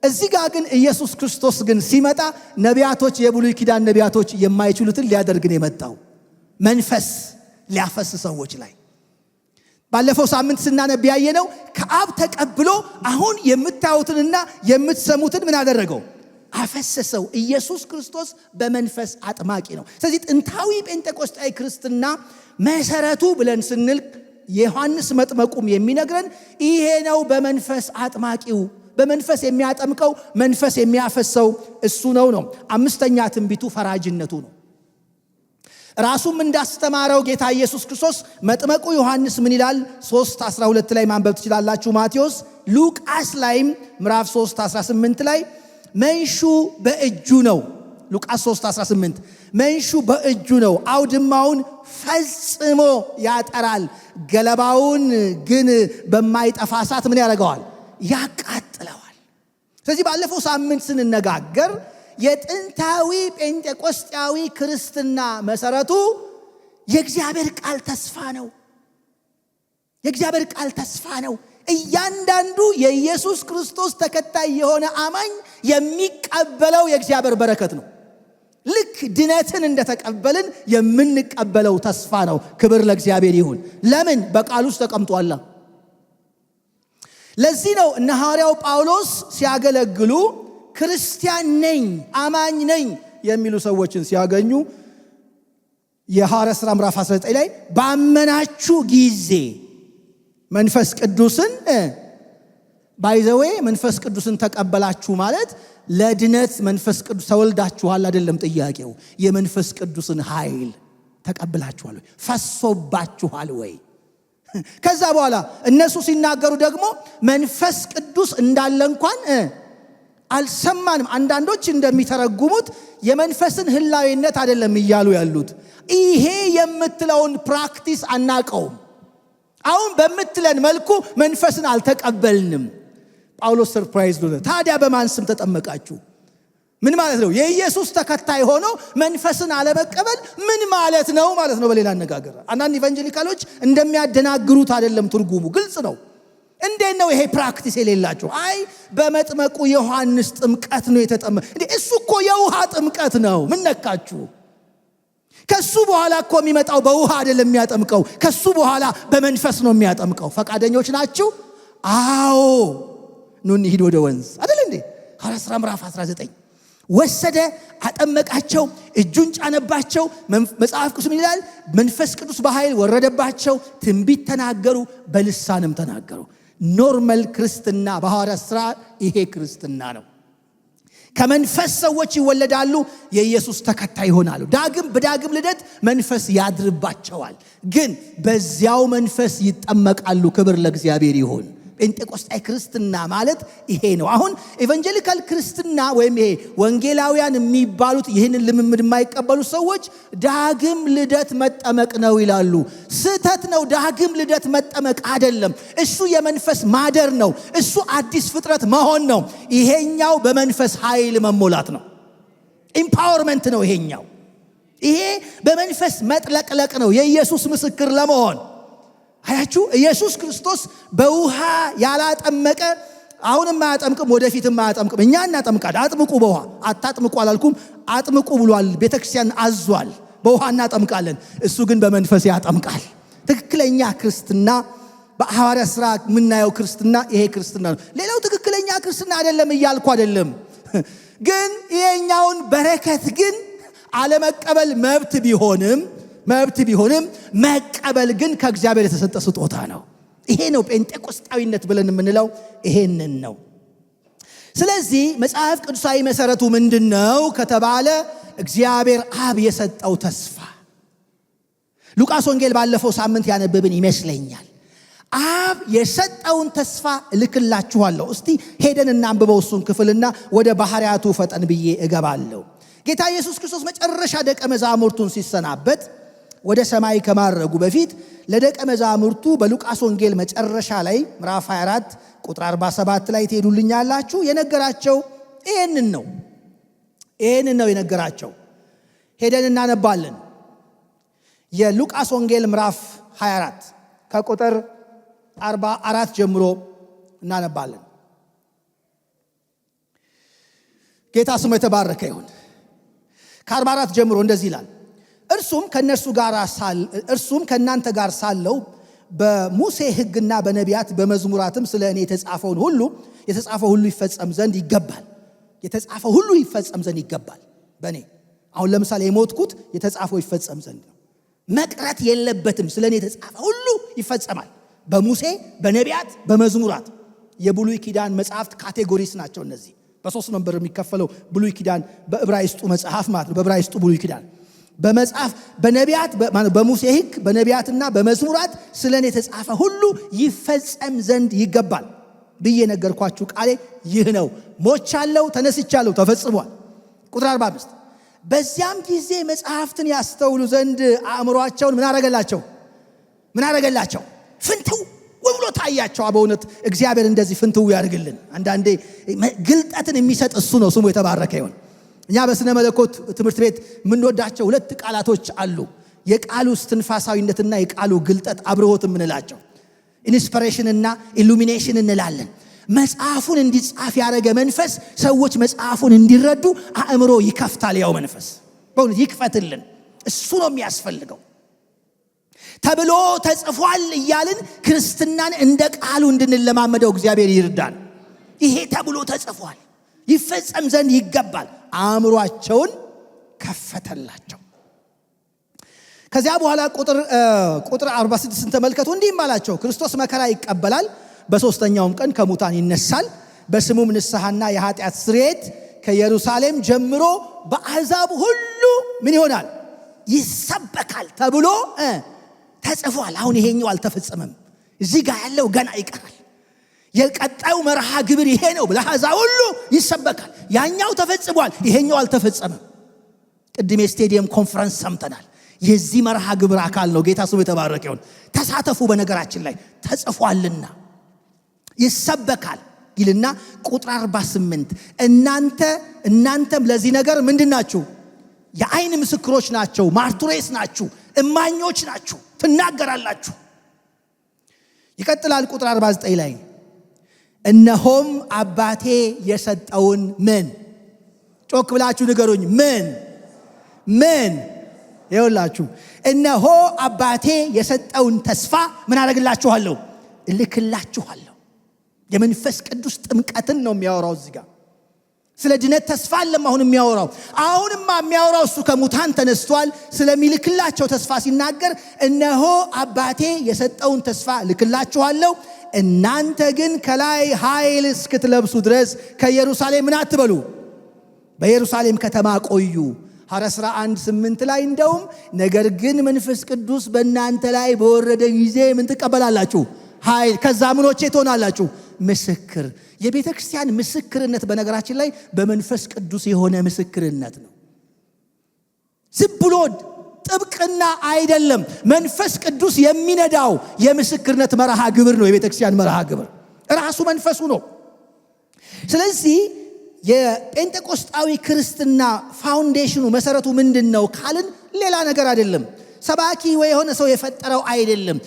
እዚህ ጋር ግን ኢየሱስ ክርስቶስ ግን ሲመጣ ነቢያቶች የብሉይ ኪዳን ነቢያቶች የማይችሉትን ሊያደርግ ነው የመጣው። መንፈስ ሊያፈስ ሰዎች ላይ ባለፈው ሳምንት ስናነብ ያየነው ከአብ ተቀብሎ አሁን የምታዩትንና የምትሰሙትን ምን አደረገው? አፈሰሰው። ኢየሱስ ክርስቶስ በመንፈስ አጥማቂ ነው። ስለዚህ ጥንታዊ ጴንጤቆስጣዊ ክርስትና መሰረቱ ብለን ስንል ዮሐንስ መጥመቁም የሚነግረን ይሄ ነው። በመንፈስ አጥማቂው በመንፈስ የሚያጠምቀው መንፈስ የሚያፈሰው እሱ ነው። አምስተኛ ትንቢቱ ፈራጅነቱ ነው። ራሱም እንዳስተማረው ጌታ ኢየሱስ ክርስቶስ መጥመቁ ዮሐንስ ምን ይላል? 3:12 ላይ ማንበብ ትችላላችሁ። ማቴዎስ፣ ሉቃስ ላይም ምዕራፍ 3:18 ላይ መንሹ በእጁ ነው። ሉቃስ 3:18 መንሹ በእጁ ነው፣ አውድማውን ፈጽሞ ያጠራል፣ ገለባውን ግን በማይጠፋ እሳት ምን ያደርገዋል? ያቃጥለዋል። ስለዚህ ባለፈው ሳምንት ስንነጋገር የጥንታዊ ጴንጤቆስጣዊ ክርስትና መሰረቱ የእግዚአብሔር ቃል ተስፋ ነው። እያንዳንዱ የኢየሱስ ክርስቶስ ተከታይ የሆነ አማኝ የሚቀበለው የእግዚአብሔር በረከት ነው። ልክ ድነትን እንደተቀበልን የምንቀበለው ተስፋ ነው። ክብር ለእግዚአብሔር ይሁን። ለምን? በቃል ውስጥ ተቀምጧል። ለዚህ ነው እነ ሐዋርያው ጳውሎስ ሲያገለግሉ ክርስቲያን ነኝ አማኝ ነኝ የሚሉ ሰዎችን ሲያገኙ የሐዋርያት ሥራ ምዕራፍ 19 ላይ ባመናችሁ ጊዜ መንፈስ ቅዱስን ባይዘዌ መንፈስ ቅዱስን ተቀበላችሁ ማለት ለድነት መንፈስ ቅዱስ ተወልዳችኋል አይደለም ጥያቄው። የመንፈስ ቅዱስን ኃይል ተቀበላችኋል ወይ? ፈሶባችኋል ወይ? ከዛ በኋላ እነሱ ሲናገሩ ደግሞ መንፈስ ቅዱስ እንዳለ እንኳን አልሰማንም። አንዳንዶች እንደሚተረጉሙት የመንፈስን ህላዊነት አይደለም እያሉ ያሉት፣ ይሄ የምትለውን ፕራክቲስ አናቀውም። አሁን በምትለን መልኩ መንፈስን አልተቀበልንም። ጳውሎስ ሰርፕራይዝ ነው። ታዲያ በማን ስም ተጠመቃችሁ? ምን ማለት ነው? የኢየሱስ ተከታይ ሆኖ መንፈስን አለመቀበል ምን ማለት ነው ማለት ነው። በሌላ አነጋገር አንዳንድ ኢቫንጀሊካሎች እንደሚያደናግሩት አይደለም፣ ትርጉሙ ግልጽ ነው። እንዴት ነው ይሄ ፕራክቲስ የሌላቸው? አይ በመጥመቁ ዮሐንስ ጥምቀት ነው የተጠመቀ። እንዴ እሱ እኮ የውሃ ጥምቀት ነው። ምን ነካችሁ? ከሱ በኋላ እኮ የሚመጣው በውሃ አይደለም የሚያጠምቀው፣ ከሱ በኋላ በመንፈስ ነው የሚያጠምቀው። ፈቃደኞች ናችሁ? አዎ ኑ እንሂድ ወደ ወንዝ አይደል እንዴ? ሐዋርያት ሥራ ምዕራፍ 19 ወሰደ፣ አጠመቃቸው፣ እጁን ጫነባቸው። መጽሐፍ ቅዱስ ምን ይላል? መንፈስ ቅዱስ በኃይል ወረደባቸው፣ ትንቢት ተናገሩ፣ በልሳንም ተናገሩ። ኖርማል ክርስትና በሐዋርያት ሥራ ይሄ ክርስትና ነው። ከመንፈስ ሰዎች ይወለዳሉ፣ የኢየሱስ ተከታይ ይሆናሉ። በዳግም ልደት መንፈስ ያድርባቸዋል፣ ግን በዚያው መንፈስ ይጠመቃሉ። ክብር ለእግዚአብሔር ይሁን። ጴንጤቆስጣይ ክርስትና ማለት ይሄ ነው። አሁን ኤቫንጀሊካል ክርስትና ወይም ይሄ ወንጌላውያን የሚባሉት ይህንን ልምምድ የማይቀበሉ ሰዎች ዳግም ልደት መጠመቅ ነው ይላሉ። ስህተት ነው። ዳግም ልደት መጠመቅ አይደለም። እሱ የመንፈስ ማደር ነው። እሱ አዲስ ፍጥረት መሆን ነው። ይሄኛው በመንፈስ ኃይል መሞላት ነው። ኢምፓወርመንት ነው ይሄኛው። ይሄ በመንፈስ መጥለቅለቅ ነው፣ የኢየሱስ ምስክር ለመሆን። አያችሁ፣ ኢየሱስ ክርስቶስ በውሃ ያላጠመቀ አሁንም አያጠምቅም፣ ወደፊትም አያጠምቅም። እኛ እናጠምቃለን። አጥምቁ፣ በውሃ አታጥምቁ አላልኩም፣ አጥምቁ ብሏል። ቤተክርስቲያን አዟል። በውሃ እናጠምቃለን፣ እሱ ግን በመንፈስ ያጠምቃል። ትክክለኛ ክርስትና በሐዋርያት ሥራ የምናየው ክርስትና ይሄ ክርስትና ነው። ሌላው ትክክለኛ ክርስትና አይደለም እያልኩ አይደለም፣ ግን ይሄኛውን በረከት ግን አለመቀበል መብት ቢሆንም መቀበል ግን ከእግዚአብሔር የተሰጠ ስጦታ ነው። ይሄ ነው ጴንጤቆስጣዊነት ብለን የምንለው ይሄንን ነው። ስለዚህ መጽሐፍ ቅዱሳዊ መሰረቱ ምንድነው ከተባለ እግዚአብሔር አብ የሰጠው ተስፋ። ሉቃስ ወንጌል ባለፈው ሳምንት ያነበብን ይመስለኛል። አብ የሰጠውን ተስፋ እልክላችኋለሁ። እስቲ ሄደን እናንብበው እሱን ክፍልና ወደ ባህሪያቱ ፈጠን ብዬ እገባለሁ። ጌታ ኢየሱስ ክርስቶስ መጨረሻ ደቀ መዛሙርቱን ሲሰናበት ወደ ሰማይ ከማረጉ በፊት ለደቀ መዛሙርቱ በሉቃስ ወንጌል መጨረሻ ላይ ምዕራፍ 24 ቁጥር 47 ላይ ትሄዱልኛላችሁ የነገራቸው ይሄንን ነው የነገራቸው። ሄደን እናነባለን። የሉቃስ ወንጌል ምዕራፍ 24 ከቁጥር 44 ጀምሮ እናነባለን። ጌታ ስሙ የተባረከ ይሁን። ከ44 ጀምሮ እንደዚህ ይላል። እርሱም ከእናንተ ጋር ሳለው በሙሴ ሕግና በነቢያት በመዝሙራትም ስለ እኔ የተጻፈው ሁሉ ይፈጸም ዘንድ ይገባል። የተጻፈው ሁሉ ይፈጸም ዘንድ ይገባል። በእኔ አሁን ለምሳሌ የሞትኩት የተጻፈው ይፈጸም ዘንድ ነው። መቅረት የለበትም። ስለ እኔ የተጻፈ ሁሉ ይፈጸማል። በሙሴ በነቢያት በመዝሙራት። የብሉይ ኪዳን መጽሐፍት ካቴጎሪስ ናቸው እነዚህ። በሶስት ነበር የሚከፈለው ብሉይ ኪዳን በዕብራይስጡ መጽሐፍ ማለት ነው። በዕብራይስጡ ብሉይ ኪዳን በመጽሐፍ በነቢያት በሙሴ ሕግ በነቢያትና በመዝሙራት ስለኔ የተጻፈ ሁሉ ይፈጸም ዘንድ ይገባል ብዬ ነገርኳችሁ። ቃሌ ይህ ነው። ሞቻለሁ፣ ተነስቻለሁ፣ ተፈጽሟል። ቁጥር 45 በዚያም ጊዜ መጽሐፍትን ያስተውሉ ዘንድ አእምሮአቸውን ምን አረገላቸው? ፍንትው ወብሎ ታያቸው። በእውነት እግዚአብሔር እንደዚህ ፍንትው ያድርግልን። አንዳንዴ ግልጠትን የሚሰጥ እሱ ነው። ስሙ የተባረከ ይሁን። እኛ በስነ መለኮት ትምህርት ቤት የምንወዳቸው ሁለት ቃላቶች አሉ። የቃሉ እስትንፋሳዊነትና የቃሉ ግልጠት አብርሆት የምንላቸው ኢንስፒሬሽን እና ኢሉሚኔሽን እንላለን። መጽሐፉን እንዲጻፍ ያደረገ መንፈስ ሰዎች መጽሐፉን እንዲረዱ አእምሮ ይከፍታል። ያው መንፈስ በእውነት ይክፈትልን። እሱ ነው የሚያስፈልገው። ተብሎ ተጽፏል እያልን ክርስትናን እንደ ቃሉ እንድንለማመደው እግዚአብሔር ይርዳን። ይሄ ተብሎ ተጽፏል ይፈጸም ዘንድ ይገባል። አእምሮአቸውን ከፈተላቸው። ከዚያ በኋላ ቁጥር 46 ተመልከቱ። እንዲህም አላቸው፣ ክርስቶስ መከራ ይቀበላል፣ በሶስተኛውም ቀን ከሙታን ይነሳል፣ በስሙም ንስሐና የኃጢአት ስርየት ከኢየሩሳሌም ጀምሮ በአሕዛብ ሁሉ ምን ይሆናል? ይሰበካል ተብሎ ተጽፏል። አሁን ይሄኛው አልተፈጸመም። እዚህ ጋር ያለው ገና ይቀራል። የቀጣዩ መርሃ ግብር ይሄ ነው። ለአሕዛብ ሁሉ ይሰበካል። ያኛው ተፈጽሟል፣ ይሄኛው አልተፈጸመም። ቅድም የስቴዲየም ኮንፈረንስ ሰምተናል። የዚህ መርሃ ግብር አካል ነው። ጌታ ስሙ የተባረከ ይሁን። ተሳተፉ። በነገራችን ላይ ተጽፏልና ይሰበካል ይልና ቁጥር 48 እናንተም ለዚህ ነገር ምንድናችሁ? የዓይን ምስክሮች ናቸው፣ ማርቱሬስ ናችሁ፣ እማኞች ናችሁ፣ ትናገራላችሁ። ይቀጥላል ቁጥር 49 ላይ እነሆም አባቴ የሰጠውን ምን? ጮክ ብላችሁ ንገሩኝ። ምን ይኸውላችሁ፣ እነሆ አባቴ የሰጠውን ተስፋ ምን አደርግላችኋለሁ? እልክላችኋለሁ። የመንፈስ ቅዱስ ጥምቀትን ነው የሚያወራው እዚህ ጋር። ስለ ድነት ተስፋ አለም አሁን የሚያወራው። አሁንማ የሚያወራው እሱ ከሙታን ተነስቷል ስለሚልክላቸው ተስፋ ሲናገር እነሆ አባቴ የሰጠውን ተስፋ እልክላችኋለሁ፣ እናንተ ግን ከላይ ኃይል እስክትለብሱ ድረስ ከኢየሩሳሌም ምን አትበሉ፣ በኢየሩሳሌም ከተማ ቆዩ። ሐዋርያት ሥራ 1:8 ላይ እንደውም ነገር ግን መንፈስ ቅዱስ በእናንተ ላይ በወረደ ጊዜ ምን ትቀበላላችሁ? ኃይል። ከዛ ምኖቼ ትሆናላችሁ? ምስክር። የቤተ ክርስቲያን ምስክርነት በነገራችን ላይ በመንፈስ ቅዱስ የሆነ ምስክርነት ነው። ዝም ብሎ ጥብቅና አይደለም። መንፈስ ቅዱስ የሚነዳው የምስክርነት መርሃ ግብር ነው። የቤተ ክርስቲያን መርሃ ግብር ራሱ መንፈሱ ነው። ስለዚህ የጴንጤቆስጣዊ ክርስትና ፋውንዴሽኑ መሰረቱ ምንድነው ካልን ሌላ ነገር አይደለም። ሰባኪ ወይ የሆነ ሰው የፈጠረው አይደለም።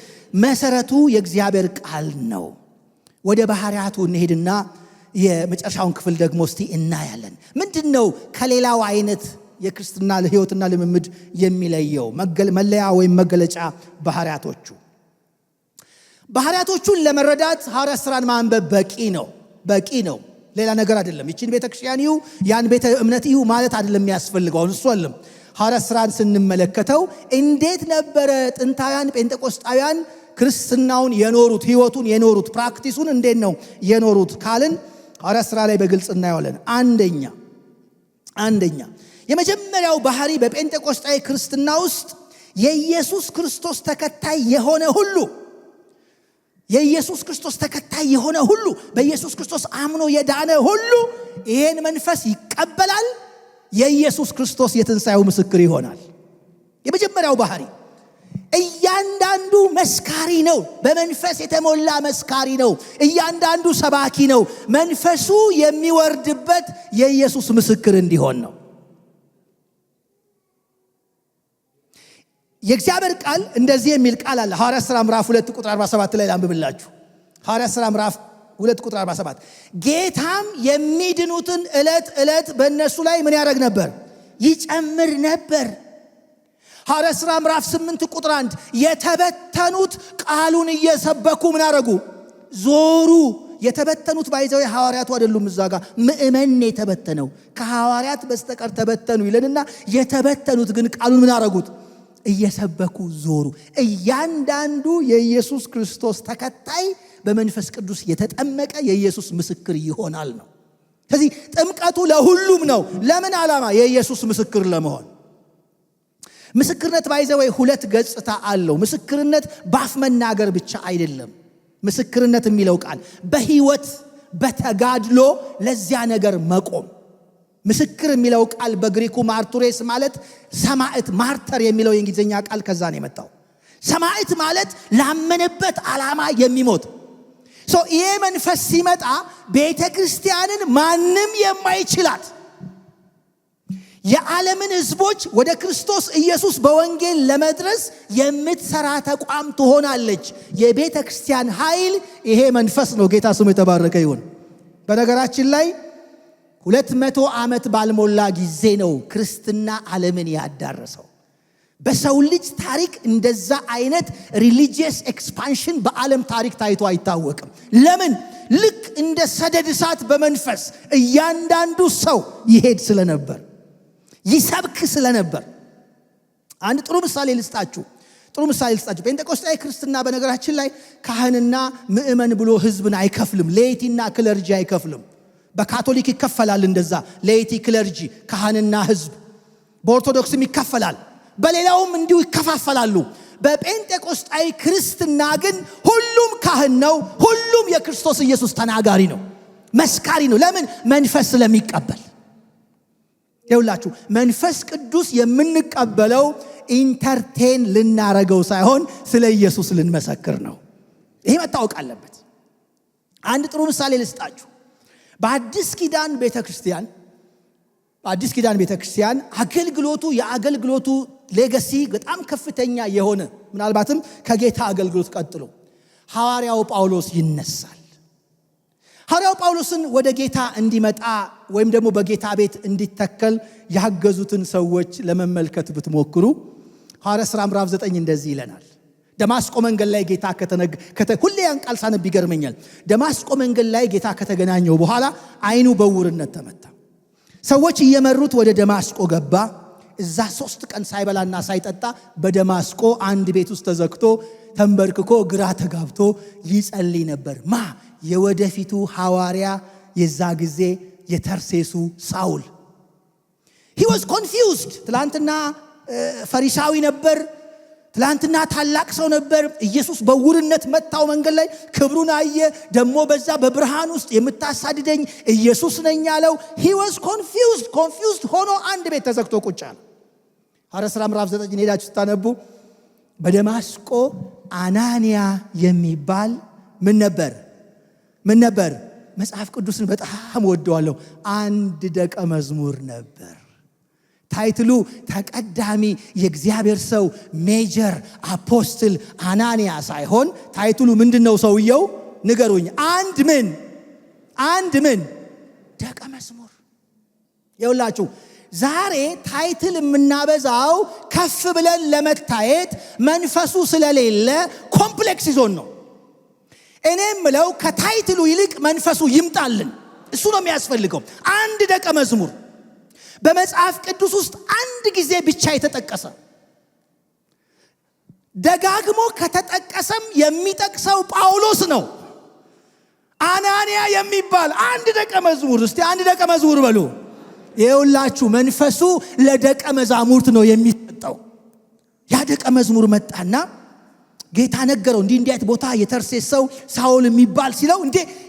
መሰረቱ የእግዚአብሔር ቃል ነው። ወደ ባህሪያቱ እንሄድና የመጨረሻውን ክፍል ደግሞ እስቲ እናያለን። ምንድነው ከሌላው አይነት የክርስትና ሕይወትና ልምምድ የሚለየው መለያ ወይም መገለጫ ባህሪያቶቹን ለመረዳት ሐዋርያት ሥራን ማንበብ በቂ ነው። ሌላ ነገር አይደለም። ይችን ቤተክርስቲያን ይሁ ያን ቤተ እምነት ይሁ ማለት አይደለም የሚያስፈልገው። እሱ አይደለም። ሐዋርያት ሥራን ስንመለከተው እንዴት ነበረ ጥንታውያን ጴንጤቆስጣውያን ክርስትናውን የኖሩት፣ ሕይወቱን የኖሩት፣ ፕራክቲሱን እንዴት ነው የኖሩት ካልን ሐዋርያት ሥራ ላይ በግልጽ እናየዋለን። አንደኛ የመጀመሪያው ባህሪ በጴንጤቆስጣዊ ክርስትና ውስጥ የኢየሱስ ክርስቶስ ተከታይ የሆነ ሁሉ በኢየሱስ ክርስቶስ አምኖ የዳነ ሁሉ ይሄን መንፈስ ይቀበላል። የኢየሱስ ክርስቶስ የትንሣኤው ምስክር ይሆናል። የመጀመሪያው ባህሪ እያንዳንዱ መስካሪ ነው። በመንፈስ የተሞላ መስካሪ ነው። እያንዳንዱ ሰባኪ ነው። መንፈሱ የሚወርድበት የኢየሱስ ምስክር እንዲሆን ነው። የእግዚአብሔር ቃል እንደዚህ የሚል ቃል አለ። ሐዋርያት ሥራ ምዕራፍ 2 ቁጥር 47 ላይ ላንብብላችሁ። ሐዋርያት ሥራ ምዕራፍ 2 ቁጥር 47 ጌታም የሚድኑትን ዕለት በእነሱ ላይ ምን ያደርግ ነበር? ይጨምር ነበር። ሐዋርያት ሥራ ምዕራፍ 8 ቁጥር 1 የተበተኑት ቃሉን እየሰበኩ ምን አደረጉ? ዞሩ። የተበተኑት ባይዘው ሐዋርያቱ አይደሉም። እዛ ጋር ምእመን የተበተነው ከሐዋርያት በስተቀር ተበተኑ ይለንና የተበተኑት ግን ቃሉን ምን አደረጉት? እየሰበኩ ዞሩ። እያንዳንዱ የኢየሱስ ክርስቶስ ተከታይ በመንፈስ ቅዱስ የተጠመቀ የኢየሱስ ምስክር ይሆናል ነው። ስለዚህ ጥምቀቱ ለሁሉም ነው። ለምን ዓላማ? የኢየሱስ ምስክር ለመሆን። ምስክርነት ባይዘው ሁለት ገጽታ አለው። ምስክርነት ባፍ መናገር ብቻ አይደለም። ምስክርነት የሚለው ቃል በህይወት በተጋድሎ ለዚያ ነገር መቆም። ምስክር የሚለው ቃል በግሪኩ ማርቱሬስ ማለት ሰማዕት፣ ማርተር የሚለው የእንግሊዝኛ ቃል ከዛ ነው የመጣው። ሰማዕት ማለት ላመነበት ዓላማ የሚሞት ይሄ መንፈስ ሲመጣ ቤተ ክርስቲያንን ማንም የማይችላት የዓለምን ህዝቦች ወደ ክርስቶስ ኢየሱስ በወንጌል ለመድረስ የምትሰራ ተቋም ትሆናለች። የቤተ ክርስቲያን ኃይል ይሄ መንፈስ ነው። ጌታ ስሙ የተባረከ ይሁን። በነገራችን ላይ 200 ዓመት ባልሞላ ጊዜ ነው ክርስትና ዓለምን ያዳረሰው። በሰው ልጅ ታሪክ እንደዛ አይነት ሪሊጂየስ ኤክስፓንሽን በዓለም ታሪክ ታይቶ አይታወቅም። ለምን? ልክ እንደ ሰደድ እሳት በመንፈስ እያንዳንዱ ሰው ይሄድ ስለነበር፣ ይሰብክ ስለነበር። አንድ ጥሩ ምሳሌ ልስጣችሁ። ጴንጤቆስጣዊ ክርስትና በነገራችን ላይ ካህንና ምእመን ብሎ ህዝብን አይከፍልም። ሌይቲና ክለርጂ አይከፍልም። በካቶሊክ ይከፈላል እንደዛ፣ ሌይቲ ክለርጂ፣ ካህንና ህዝብ። በኦርቶዶክስም ይከፈላል፣ በሌላውም እንዲሁ ይከፋፈላሉ። በጴንጤቆስጣዊ ክርስትና ግን ሁሉም ካህን ነው፣ ሁሉም የክርስቶስ ኢየሱስ ተናጋሪ ነው፣ መስካሪ ነው። ለምን? መንፈስ ስለሚቀበል። ይኸውላችሁ መንፈስ ቅዱስ የምንቀበለው ኢንተርቴን ልናረገው ሳይሆን ስለ ኢየሱስ ልንመሰክር ነው። ይሄ መታወቅ አለበት። አንድ ጥሩ ምሳሌ ልስጣችሁ። በአዲስ ኪዳን ቤተክርስቲያን የአገልግሎቱ ሌጋሲ በጣም ከፍተኛ የሆነ ምናልባትም ከጌታ አገልግሎት ቀጥሎ ሐዋርያው ጳውሎስ ይነሳል። ሐዋርያው ጳውሎስን ወደ ጌታ እንዲመጣ ወይም ደግሞ በጌታ ቤት እንዲተከል ያገዙትን ሰዎች ለመመልከት ብትሞክሩ ሐዋርያት ሥራ ምዕራፍ 9 እንደዚህ ይለናል። ደማስቆ መንገድ ላይ ጌታ ሁሌ ያን ቃል ሳነብ ይገርመኛል። ደማስቆ መንገድ ላይ ጌታ ከተገናኘው በኋላ አይኑ በዕውርነት ተመታ። ሰዎች እየመሩት ወደ ደማስቆ ገባ። እዛ 3 ቀን ሳይበላና ሳይጠጣ በደማስቆ አንድ ቤት ውስጥ ተዘግቶ ተንበርክኮ ግራ ተጋብቶ ይጸልይ ነበር። የወደፊቱ ሐዋርያ የዛ ጊዜ የተርሴሱ ሳውል። he was confused። ትላንትና ፈሪሳዊ ነበር፣ ትላንትና ታላቅ ሰው ነበር። ኢየሱስ በዕውርነት መታው መንገድ ላይ ክብሩን አየ። ደሞ በዛ በብርሃን ውስጥ የምታሳድደኝ ኢየሱስ ነኝ ያለው he was confused ሆኖ አንድ ቤት ተዘግቶ ቁጭ አለ። ሐዋርያት ሥራ ምዕራፍ 9 ሄዳችሁ ስታነቡ በደማስቆ አናንያ የሚባል ምን ነበር? መጽሐፍ ቅዱስን በጣም ወደዋለሁ። አንድ ደቀ መዝሙር ነበር። ታይትሉ ተቀዳሚ የእግዚአብሔር ሰው ሜጀር አፖስትል አናንያ ሳይሆን ታይትሉ ምንድነው? ሰውየው ንገሩኝ። አንድ ምን ደቀ መዝሙር። ይኸውላችሁ ዛሬ ታይትል የምናበዛው ከፍ ብለን ለመታየት መንፈሱ ስለሌለ ኮምፕሌክስ ይዞን ነው። እኔም ምለው ከታይትሉ ይልቅ መንፈሱ ይምጣልን። እሱ ነው የሚያስፈልገው። አንድ ደቀ መዝሙር በመጽሐፍ ቅዱስ ውስጥ አንድ ጊዜ ብቻ የተጠቀሰ፣ ደጋግሞ ከተጠቀሰም የሚጠቅሰው ጳውሎስ ነው። አናንያ የሚባል አንድ ደቀ መዝሙር። እስቲ አንድ ደቀ መዝሙር በሉ። ይኸውላችሁ መንፈሱ ለደቀ መዛሙርት ነው የሚሰጠው። ያ ደቀ መዝሙር መጣና ጌታ ነገረው። እንዲህ አይነት ቦታ የተርሴስ ሰው ሳውል የሚባል ሲለው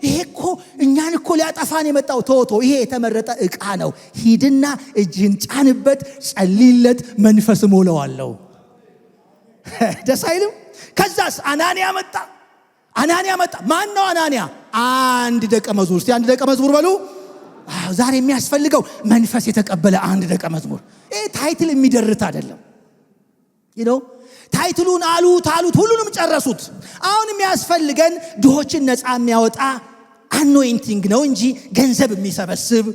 ይሄ እኮ እኛን እኮ ሊያጠፋን የመጣው ቶቶ ይሄ የተመረጠ ዕቃ ነው። ሂድና እጅህን ጫንበት፣ ጸልይለት፣ መንፈስ ሞላዋለሁ። ደስ አይልም? ከዛስ አናንያ መጣ። ማን ነው አናንያ? አንድ ደቀ መዝሙር። እስቲ አንድ ደቀ መዝሙር በሉ። ዛሬ የሚያስፈልገው መንፈስ የተቀበለ አንድ ደቀ መዝሙር። ይሄ ታይትል የሚደርት አይደለም። ታይትሉን አሉት ሁሉንም ጨረሱት። አሁን የሚያስፈልገን ድሆችን ነፃ የሚያወጣ አኖይንቲንግ ነው እንጂ ገንዘብ የሚሰበስብ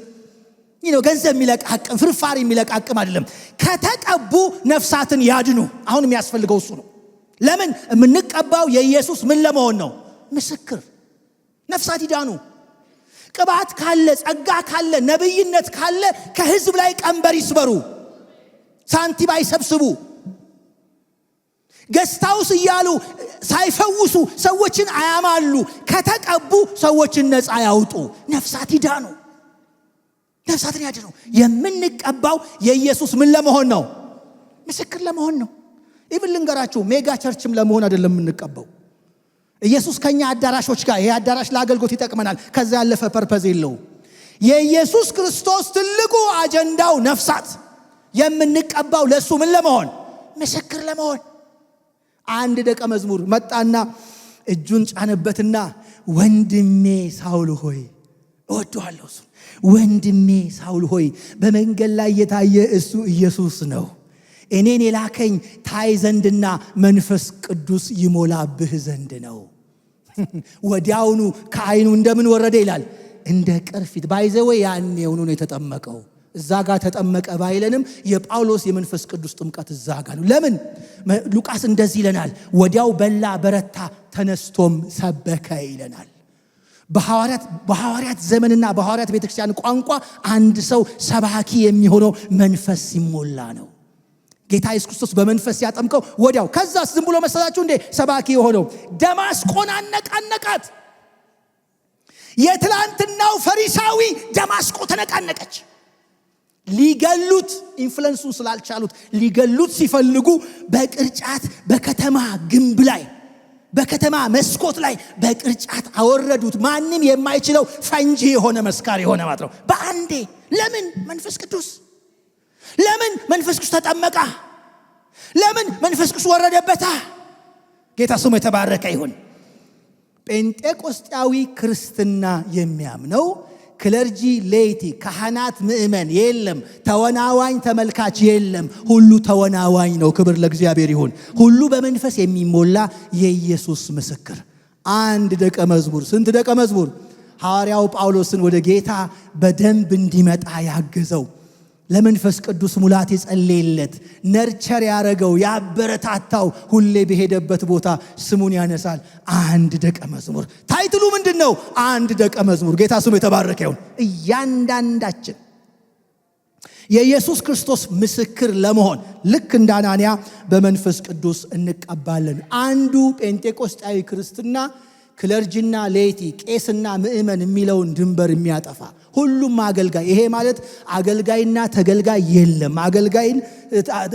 ገንዘብ የሚለቃቅም ፍርፋሪ የሚለቃቅም አይደለም። ከተቀቡ ነፍሳትን ያድኑ። አሁን የሚያስፈልገው እሱ ነው። ለምን? የምንቀባው የኢየሱስ ምን ለመሆን ነው? ምስክር። ነፍሳት ይዳኑ። ቅባት ካለ፣ ጸጋ ካለ፣ ነብይነት ካለ ከህዝብ ላይ ቀንበር ይስበሩ፣ ሳንቲም አይሰብስቡ። ገስታውስ እያሉ ሳይፈውሱ ሰዎችን አያማሉ። ከተቀቡ ሰዎችን ነፃ ያውጡ፣ ነፍሳት ይዳኑ፣ ነፍሳትን ያድኑ። የምንቀባው የኢየሱስ ምን ለመሆን ነው? ምስክር ለመሆን ነው። ኢቭን ልንገራችሁ፣ ሜጋ ቸርችም ለመሆን አይደለም የምንቀባው። ኢየሱስ ከኛ አዳራሾች ጋር ይሄ አዳራሽ ለአገልግሎት ይጠቅመናል፣ ከዛ ያለፈ ፐርፐዝ የለው። የኢየሱስ ክርስቶስ ትልቁ አጀንዳው ነፍሳት። የምንቀባው ለሱ ምን ለመሆን? ምስክር ለመሆን። አንድ ደቀ መዝሙር መጣና እጁን ጫነበትና ወንድሜ ሳውል ሆይ እወደዋለሁ። እሱ ወንድሜ ሳውል ሆይ በመንገድ ላይ የታየ እሱ ኢየሱስ ነው። እኔን የላከኝ ታይ ዘንድና መንፈስ ቅዱስ ይሞላብህ ዘንድ ነው። ወዲያውኑ ከዓይኑ እንደምን ወረደ ይላል? እንደ ቅርፊት። ባይዘው ያኔውኑ ነው የተጠመቀው። እዛ ጋር ተጠመቀ ባይለንም የጳውሎስ የመንፈስ ቅዱስ ጥምቀት እዛ ጋር ነው። ለምን? ሉቃስ እንደዚህ ይለናል፣ ወዲያው በላ በረታ፣ ተነስቶም ሰበከ ይለናል። በሐዋርያት ዘመንና በሐዋርያት ቤተክርስቲያን ቋንቋ አንድ ሰው ሰባኪ የሚሆነው መንፈስ ሲሞላ ነው። ጌታ ኢየሱስ ክርስቶስ በመንፈስ ያጠምቀው ወዲያው። ከዛስ ዝም ብሎ መሰላችሁ እንዴ ሰባኪ የሆነው? ደማስቆን አነቃነቃት። የትላንትናው ፈሪሳዊ ደማስቆ ተነቃነቀች። ሊገሉት ኢንፍሉዌንሱን ስላልቻሉት ሊገሉት ሲፈልጉ በቅርጫት በከተማ ግንብ ላይ በከተማ መስኮት ላይ በቅርጫት አወረዱት። ማንም የማይችለው ፈንጂ የሆነ መስካር የሆነ ማለት ነው በአንዴ። ለምን? መንፈስ ቅዱስ። ለምን? መንፈስ ቅዱስ ተጠመቃ። ለምን? መንፈስ ቅዱስ ወረደበታ። ጌታ ስሙ የተባረከ ይሁን። ጴንጤቆስጣዊ ክርስትና የሚያምነው ክለርጂ ሌይቲ ካህናት ምእመን የለም፣ ተወናዋኝ ተመልካች የለም፣ ሁሉ ተወናዋኝ ነው። ክብር ለእግዚአብሔር ይሁን። ሁሉ በመንፈስ የሚሞላ የኢየሱስ ምስክር። አንድ ደቀ መዝሙር። ስንት ደቀ መዝሙር? ሐዋርያው ጳውሎስን ወደ ጌታ በደንብ እንዲመጣ ያገዘው፣ ለመንፈስ ቅዱስ ሙላት የጸለየለት፣ ነርቸር ያረገው፣ ያበረታታው፣ ሁሌ በሄደበት ቦታ ስሙን ያነሳል። አንድ ደቀ መዝሙር። ታይትሉ ምንድነው? አንድ ደቀ መዝሙር። ጌታ ስሙ የተባረከ ይሁን። እያንዳንዳችን የኢየሱስ ክርስቶስ ምስክር ለመሆን ልክ እንደ አናንያ በመንፈስ ቅዱስ እንቀባለን። አንዱ ጴንጤቆስጣዊ ክርስትና ክለርጂና ሌይቲ ቄስና ምእመን የሚለውን ድንበር የሚያጠፋ ሁሉም አገልጋይ። ይሄ ማለት አገልጋይና ተገልጋይ የለም፣ አገልጋይን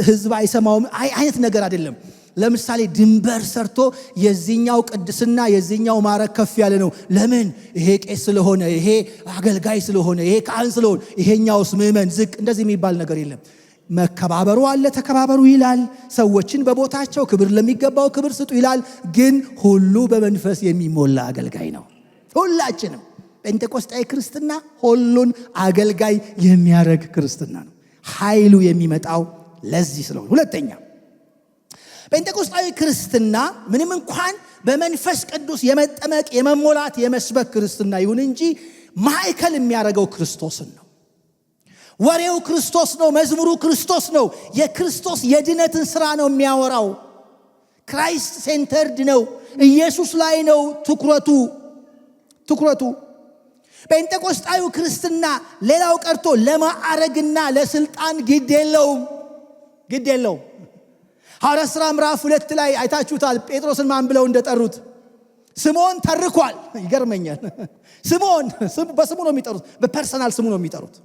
ህዝብ አይሰማውም አይነት ነገር አይደለም። ለምሳሌ ድንበር ሰርቶ የዚህኛው ቅድስና የዚህኛው ማዕረግ ከፍ ያለ ነው። ለምን? ይሄ ቄስ ስለሆነ፣ ይሄ አገልጋይ ስለሆነ፣ ይሄ ካህን ስለሆነ፣ ይሄኛውስ ምእመን ዝቅ፣ እንደዚህ የሚባል ነገር የለም። መከባበሩ አለ፣ ተከባበሩ ይላል። ሰዎችን በቦታቸው ክብር ለሚገባው ክብር ስጡ ይላል። ግን ሁሉ በመንፈስ የሚሞላ አገልጋይ ነው። ሁላችንም ጴንጤቆስጣዊ ክርስትና ሁሉን አገልጋይ የሚያደርግ ክርስትና ነው። ኃይሉ የሚመጣው ለዚህ ስለሆነ። ሁለተኛ ጴንጤቆስጣዊ ክርስትና ምንም እንኳን በመንፈስ ቅዱስ የመጠመቅ የመሞላት የመስበክ ክርስትና ይሁን እንጂ ማዕከል የሚያደርገው ክርስቶስን ነው። ወሬው ክርስቶስ ነው። መዝሙሩ ክርስቶስ ነው። የክርስቶስ የድነትን ሥራ ነው የሚያወራው። ክራይስት ሴንተርድ ነው። ኢየሱስ ላይ ነው ትኩረቱ። ጴንጤቆስጣዊ ክርስትና ሌላው ቀርቶ ለማዕረግና ለስልጣን ግድ የለውም። ሐዋርያት ሥራ ምዕራፍ 2 ላይ አይታችሁታል። ጴጥሮስን ማን ብለው እንደጠሩት? ስምዖን ተርኳል። ይገርመኛል። ስምዖን በስሙ ነው የሚጠሩት፣ በፐርሰናል ስሙ ነው የሚጠሩት።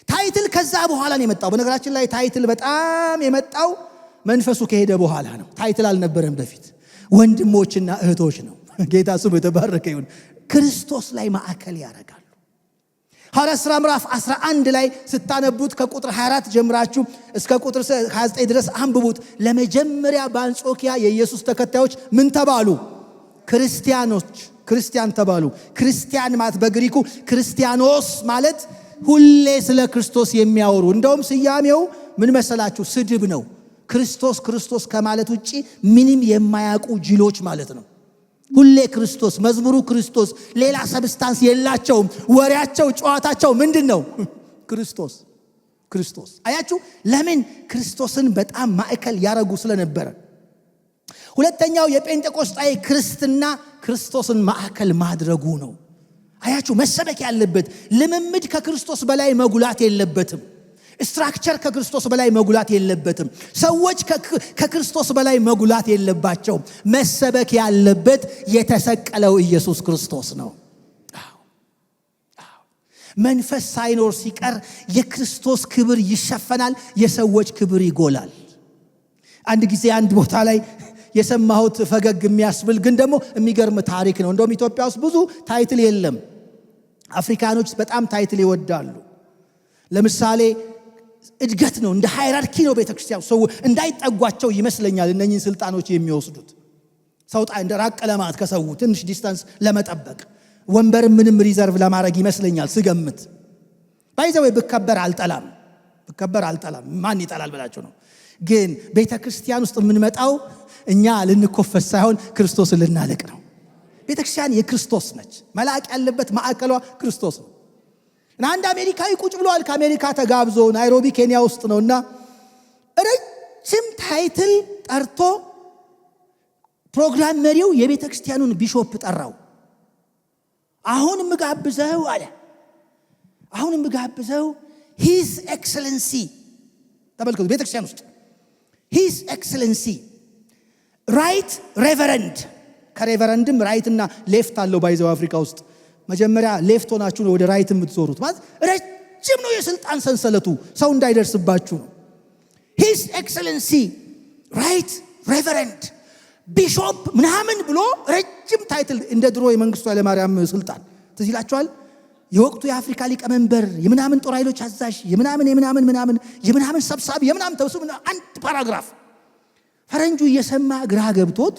ታይትል ከዛ በኋላ ነው የመጣው። በነገራችን ላይ ታይትል በጣም የመጣው መንፈሱ ከሄደ በኋላ ነው። ታይትል አልነበረም በፊት። ወንድሞችና እህቶች ነው። ጌታ ስሙ የተባረከ ይሁን። ክርስቶስ ላይ ማዕከል ያደርጋሉ። ሐዋርያት ሥራ ምዕራፍ 11 ላይ ስታነቡት ከቁጥር 24 ጀምራችሁ እስከ ቁጥር 29 ድረስ አንብቡት። ለመጀመሪያ በአንጾኪያ የኢየሱስ ተከታዮች ምን ተባሉ? ክርስቲያን ተባሉ። ክርስቲያን ማለት በግሪኩ ክርስቲያኖስ ማለት ሁሌ ስለ ክርስቶስ የሚያወሩ። እንደውም ስያሜው ምን መሰላችሁ? ስድብ ነው። ክርስቶስ ከማለት ውጪ ምንም የማያውቁ ጅሎች ማለት ነው። ሁሌ ክርስቶስ፣ መዝሙሩ ክርስቶስ፣ ሌላ ሰብስታንስ የላቸውም። ወሬያቸው፣ ጨዋታቸው ምንድነው? ክርስቶስ። አያችሁ? ለምን? ክርስቶስን በጣም ማዕከል ያረጉ ስለነበረ። ሁለተኛው የጴንጤቆስጣዊ ክርስትና ክርስቶስን ማዕከል ማድረጉ ነው። አያችሁ? መሰበክ ያለበት ልምምድ ከክርስቶስ በላይ መጉላት የለበትም። ስትራክቸር ከክርስቶስ በላይ መጉላት የለበትም። ሰዎች ከክርስቶስ በላይ መጉላት የለባቸው። መሰበክ ያለበት የተሰቀለው ኢየሱስ ክርስቶስ ነው። መንፈስ ሳይኖር ሲቀር የክርስቶስ ክብር ይሸፈናል፣ የሰዎች ክብር ይጎላል። አንድ ጊዜ አንድ ቦታ ላይ የሰማሁት ፈገግ የሚያስብል ግን ደግሞ የሚገርም ታሪክ ነው። እንደውም ኢትዮጵያ ውስጥ ብዙ ታይትል የለም። አፍሪካኖች በጣም ታይትል ይወዳሉ። ለምሳሌ እድገት ነው፣ እንደ ሃይራርኪ ነው ቤተክርስቲያን። ሰው እንዳይጠጓቸው ይመስለኛል እነኚህን ስልጣኖች የሚወስዱት። ሰውጣ እንደ ራቅ ለማለት ከሰው ትንሽ ዲስታንስ ለመጠበቅ ወንበር ምንም ሪዘርቭ ለማድረግ ይመስለኛል ስገምት። ባይዘው ብከበር አልጠላም። ማን ይጠላል ብላችሁ ነው። ግን ቤተክርስቲያን ውስጥ የምንመጣው እኛ ልንኮፈስ ሳይሆን ክርስቶስን ልናለቅ ነው። ቤተክርስቲያን የክርስቶስ ነች። መላቅ ያለበት ማዕከሏ ክርስቶስ ነው። እና አንድ አሜሪካዊ ቁጭ ብሏል። ከአሜሪካ ተጋብዞ ናይሮቢ ኬንያ ውስጥ ነውና ረጅም ታይትል ጠርቶ ፕሮግራም መሪው የቤተክርስቲያኑን ቢሾፕ ጠራው። አሁን ምጋብዘው አለ። ሂዝ ኤክሰለንሲ። ተመልከቱ፣ ቤተክርስቲያን ውስጥ ሂዝ ኤክሰለንሲ ራይት ሬቨረንድ። ከሬቨረንድም ራይትና ሌፍት አለው ባይዘው አፍሪካ ውስጥ መጀመሪያ ሌፍት ሆናችሁ ነው ወደ ራይት የምትዞሩት። ማለት ረጅም ነው የስልጣን ሰንሰለቱ ሰው እንዳይደርስባችሁ ነው። ሂዝ ኤክሰለንሲ ራይት ሬቨረንድ ቢሾፕ ምናምን ብሎ ረጅም ታይትል እንደ ድሮ የመንግስቱ ኃይለማርያም ስልጣን ትዝ ይላችኋል። የወቅቱ የአፍሪካ ሊቀመንበር፣ የምናምን ጦር ኃይሎች አዛዥ፣ የምናምን ሰብሳቢ፣ የምናምን ተውስብ አንድ ፓራግራፍ ፈረንጁ እየሰማ ግራ ገብቶት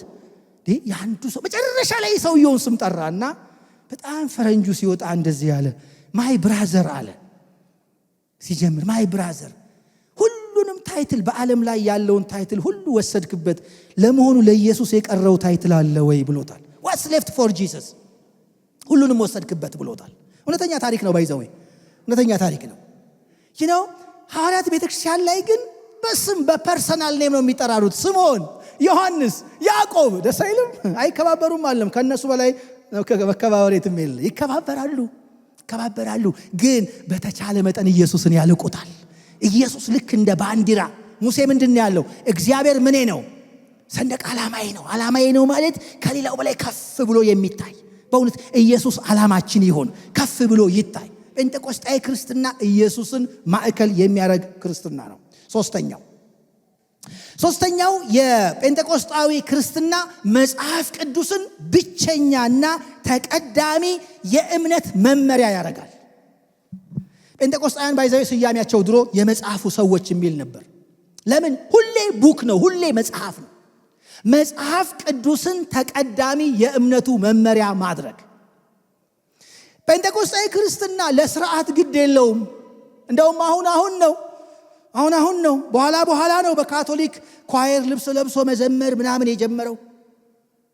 ያንዱ ሰው መጨረሻ ላይ ሰውየውን ስም ጠራና በጣም ፈረንጁ ሲወጣ እንደዚህ ያለ ማይ ብራዘር አለ። ሲጀምር ማይ ብራዘር ሁሉንም ታይትል በዓለም ላይ ያለውን ታይትል ሁሉ ወሰድክበት፣ ለመሆኑ ለኢየሱስ የቀረው ታይትል አለ ወይ ብሎታል። what's left for Jesus ሁሉንም ወሰድክበት ብሎታል። እውነተኛ ታሪክ ነው ባይዘው እውነተኛ ታሪክ ነው። ሐዋርያት ቤተክርስቲያን ላይ ግን በስም በፐርሰናል ኔም ነው የሚጠራሩት። ስምዖን፣ ዮሐንስ፣ ያዕቆብ ደስ አይልም? አይከባበሩም አለም ከነሱ በላይ መከባበር የትም የለ። ይከባበራሉ ግን በተቻለ መጠን ኢየሱስን ያልቁታል። ኢየሱስ ልክ እንደ ባንዲራ ሙሴ ምንድን ያለው እግዚአብሔር ምኔ ነው? ሰንደቅ ዓላማዬ ነው። ዓላማዬ ነው ማለት ከሌላው በላይ ከፍ ብሎ የሚታይ በእውነት ኢየሱስ ዓላማችን ይሆን ከፍ ብሎ ይታይ። ጴንጤቆስጣዊ ክርስትና ኢየሱስን ማዕከል የሚያደርግ ክርስትና ነው። ሶስተኛው የጴንጤቆስጣዊ ክርስትና መጽሐፍ ቅዱስን ብቸኛና ተቀዳሚ የእምነት መመሪያ ያደርጋል። ጴንጤቆስጣውያን ባይዘው ስያሜያቸው ድሮ የመጽሐፉ ሰዎች የሚል ነበር። ለምን? ሁሌ ቡክ ነው፣ ሁሌ መጽሐፍ ነው። መጽሐፍ ቅዱስን ተቀዳሚ የእምነቱ መመሪያ ማድረግ። ጴንጤቆስጣዊ ክርስትና ለስርዓት ግድ የለውም። እንደውም አሁን ነው በኋላ ነው በካቶሊክ ኳየር ልብስ ለብሶ መዘመር ምናምን የጀመረው።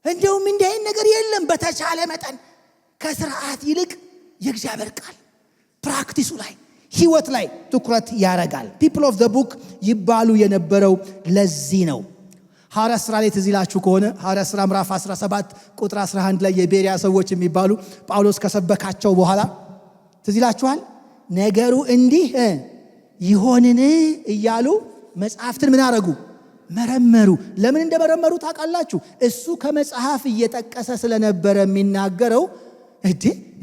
እንደውም እንዲህ አይነት ነገር የለም። በተቻለ መጠን ከስርዓት ይልቅ የእግዚአብሔር ቃል ፕራክቲሱ ላይ ህይወት ላይ ትኩረት ያደርጋል። ፒፕል ኦፍ ዘ ቡክ ይባሉ የነበረው ለዚህ ነው። ሐዋርያት ሥራ ላይ ትዝ ይላችሁ ከሆነ ሐዋርያት ሥራ ምዕራፍ 17 ቁጥር 11 ላይ የቤሪያ ሰዎች የሚባሉ ጳውሎስ ከሰበካቸው በኋላ ትዝ ይላችኋል። ነገሩ እንዲህ ይሆንን እያሉ መጽሐፍትን ምን አረጉ? መረመሩ። ለምን እንደመረመሩ ታውቃላችሁ? እሱ ከመጽሐፍ እየጠቀሰ ስለነበረ የሚናገረው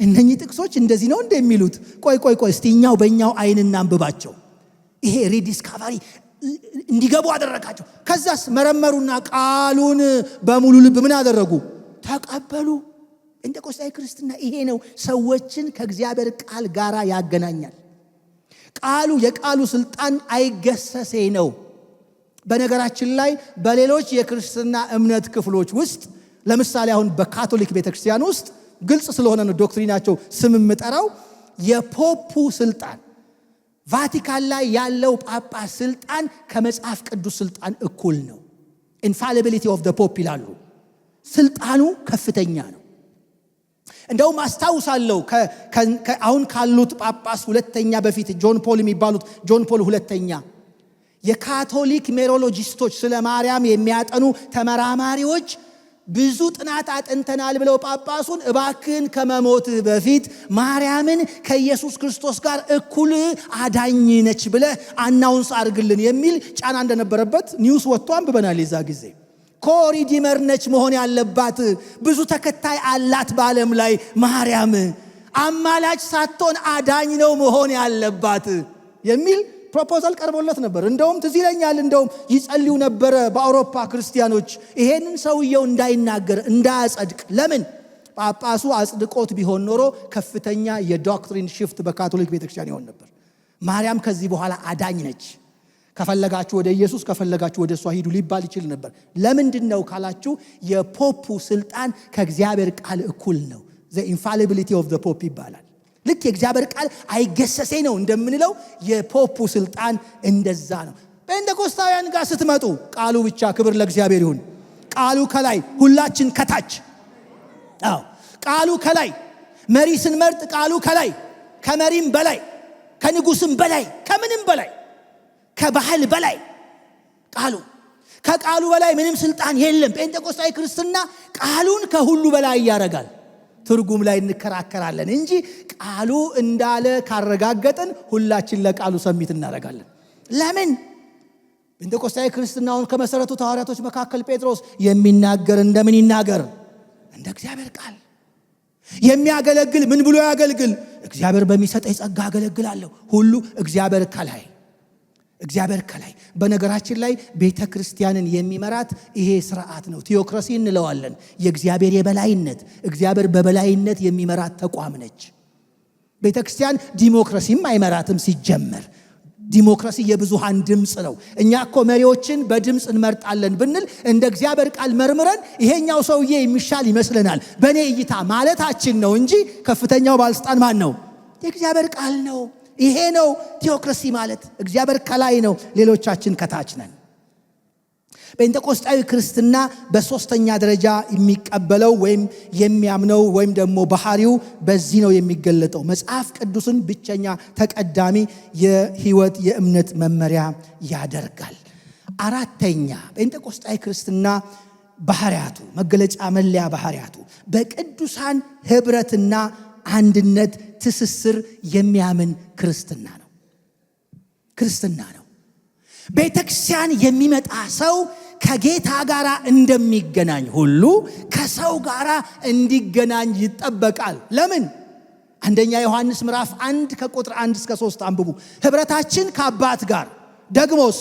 እነኚህ ጥቅሶች እንደዚህ ነው እንደሚሉት ቆይ እስቲ በእኛው አይንና አንብባቸው። ይሄ ሪዲስካቨሪ እንዲገቡ አደረጋቸው። ከዛስ መረመሩና ቃሉን በሙሉ ልብ ምን አደረጉ? ተቀበሉ። ጴንጤቆስጣዊ ክርስትና ይሄ ነው። ሰዎችን ከእግዚአብሔር ቃል ጋር ያገናኛል። የቃሉ ስልጣን አይገሰሴ ነው። በነገራችን ላይ በሌሎች የክርስትና እምነት ክፍሎች ውስጥ ለምሳሌ አሁን በካቶሊክ ቤተክርስቲያን ውስጥ ግልጽ ስለሆነ ነው ዶክትሪናቸው ስም የምጠራው የፖፑ ስልጣን ቫቲካን ላይ ያለው ጳጳስ ስልጣን ከመጽሐፍ ቅዱስ ስልጣን እኩል ነው። ኢንፋሊቢሊቲ ኦፍ ዘ ፖፕ ይላሉ። ስልጣኑ ከፍተኛ ነው። እንደውም አስታውሳለሁ አሁን ካሉት ጳጳስ ሁለተኛ በፊት ጆን ፖል የሚባሉት ጆን ፖል ሁለተኛ የካቶሊክ ሜሮሎጂስቶች ስለ ማርያም የሚያጠኑ ተመራማሪዎች ብዙ ጥናት አጥንተናል ብለው ጳጳሱን እባክን ከመሞትህ በፊት ማርያምን ከኢየሱስ ክርስቶስ ጋር እኩል አዳኝ ነች ብለህ አናውንስ አድርግልን የሚል ጫና እንደነበረበት ኒውስ ወጥቶ አንብበናል። የዛ ጊዜ ኮሪዲመር ነች መሆን ያለባት፣ ብዙ ተከታይ አላት በዓለም ላይ ማርያም፣ አማላጭ ሳትሆን አዳኝ ነው መሆን ያለባት የሚል ፕሮፖዛል ቀርቦለት ነበር። እንደውም ትዝ ይለኛል እንደውም ይጸልዩ ነበረ በአውሮፓ ክርስቲያኖች ይሄንን ሰውየው እንዳይናገር እንዳያጸድቅ። ለምን? ጳጳሱ አጽድቆት ቢሆን ኖሮ ከፍተኛ የዶክትሪን ሽፍት በካቶሊክ ቤተክርስቲያን ይሆን ነበር። ማርያም ከዚህ በኋላ አዳኝ ነች፣ ከፈለጋችሁ ወደ ኢየሱስ ከፈለጋችሁ ወደ እሷ ሂዱ ሊባል ይችል ነበር። ለምንድን ነው ካላችሁ የፖፑ ስልጣን ከእግዚአብሔር ቃል እኩል ነው። the infallibility of the pope ይባላል። ልክ የእግዚአብሔር ቃል አይገሰሴ ነው እንደምንለው የፖፑ ስልጣን እንደዛ ነው። ጴንጤቆስጣውያን ጋር ስትመጡ ቃሉ ብቻ፣ ክብር ለእግዚአብሔር ይሁን። ቃሉ ከላይ ሁላችን ከታች። ቃሉ ከላይ መሪ ስንመርጥ ቃሉ ከላይ፣ ከመሪም በላይ፣ ከንጉስም በላይ፣ ከምንም በላይ፣ ከባህል በላይ ከቃሉ በላይ ምንም ስልጣን የለም። ጴንጤቆስጣዊ ክርስትና ቃሉን ከሁሉ በላይ ያደርጋል። ትርጉም ላይ እንከራከራለን እንጂ ቃሉ እንዳለ ካረጋገጥን ሁላችን ለቃሉ ሰሚት እናደርጋለን። ለምን? ጴንጤቆስጣዊ ክርስትናውን ከመሰረቱት ሐዋርያቶች መካከል ጴጥሮስ የሚናገር እንደምን ይናገር? እንደ እግዚአብሔር ቃል። የሚያገለግል ምን ብሎ ያገልግል? እግዚአብሔር በሚሰጠኝ ጸጋ አገለግላለሁ። ሁሉ እግዚአብሔር ከላይ። በነገራችን ላይ ቤተ ክርስቲያንን የሚመራት ይሄ ስርዓት ነው። ቴዎክራሲ እንለዋለን። የእግዚአብሔር የበላይነት፣ እግዚአብሔር በበላይነት የሚመራት ተቋም ነች። ቤተ ክርስቲያን ዲሞክራሲም አይመራትም። ሲጀመር ዲሞክራሲ የብዙሃን ድምጽ ነው። እኛ እኮ መሪዎችን በድምጽ እንመርጣለን ብንል እንደ እግዚአብሔር ቃል መርምረን ይሄኛው ሰውዬ የሚሻል ይመስለናል በኔ እይታ ማለታችን ነው እንጂ ከፍተኛው ባለስልጣን ማን ነው? የእግዚአብሔር ቃል ነው። ይሄ ነው ቴዎክራሲ ማለት። እግዚአብሔር ከላይ ነው፣ ሌሎቻችን ከታች ነን። ጴንጤቆስጣዊ ክርስትና በሶስተኛ ደረጃ የሚቀበለው ወይም የሚያምነው ወይም ደግሞ ባህሪው በዚህ ነው የሚገለጠው። መጽሐፍ ቅዱስን ብቸኛ ተቀዳሚ የህይወት የእምነት መመሪያ ያደርጋል። አራተኛ ጴንጤቆስጣዊ ክርስትና ባህሪያቱ መገለጫ መለያ ባህሪያቱ በቅዱሳን ህብረትና አንድነት ትስስር የሚያምን ክርስትና ነው። ቤተክርስቲያን የሚመጣ ሰው ከጌታ ጋር እንደሚገናኝ ሁሉ ከሰው ጋር እንዲገናኝ ይጠበቃል። ለምን? አንደኛ ዮሐንስ ምዕራፍ 1 ከቁጥር 1 እስከ 3 አንብቡ። ህብረታችን ከአባት ጋር ደግሞስ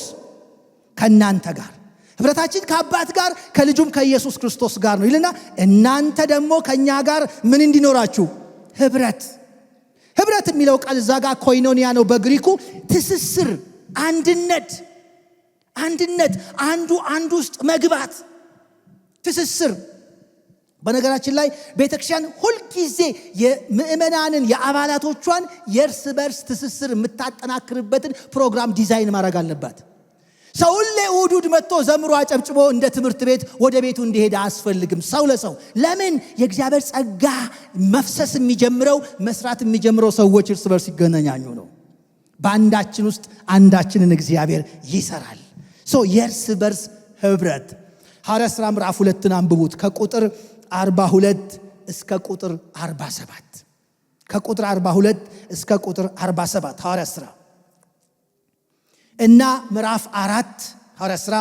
ከእናንተ ጋር፣ ህብረታችን ከአባት ጋር ከልጁም ከኢየሱስ ክርስቶስ ጋር ነው ይልና እናንተ ደግሞ ከኛ ጋር ምን እንዲኖራችሁ? ህብረት የሚለው ቃል እዛ ጋር ኮይኖኒያ ነው በግሪኩ። ትስስር፣ አንድነት፣ አንዱ ውስጥ መግባት፣ ትስስር። በነገራችን ላይ ቤተክርስቲያን ሁልጊዜ የምእመናንን የአባላቶቿን የእርስ በርስ ትስስር የምታጠናክርበትን ፕሮግራም ዲዛይን ማድረግ አለባት። ሰው ለኡዱድ መጥቶ ዘምሮ አጨብጭቦ እንደ ትምህርት ቤት ወደ ቤቱ እንዲሄድ አያስፈልግም። ሰው ለሰው ለምን? የእግዚአብሔር ጸጋ መፍሰስ የሚጀምረው መስራት የሚጀምረው ሰዎች እርስ በርስ ሲገናኙ ነው። በአንዳችን ውስጥ አንዳችንን እግዚአብሔር ይሰራል። የእርስ በርስ ህብረት ሐዋርያት ሥራ ምዕራፍ 2 አንብቡት ከቁጥር 42 እስከ ቁጥር 47 ከቁጥር 42 እስከ ቁጥር 47 ሐዋርያት ሥራ እና ምዕራፍ 4 ሐዋርያት ሥራ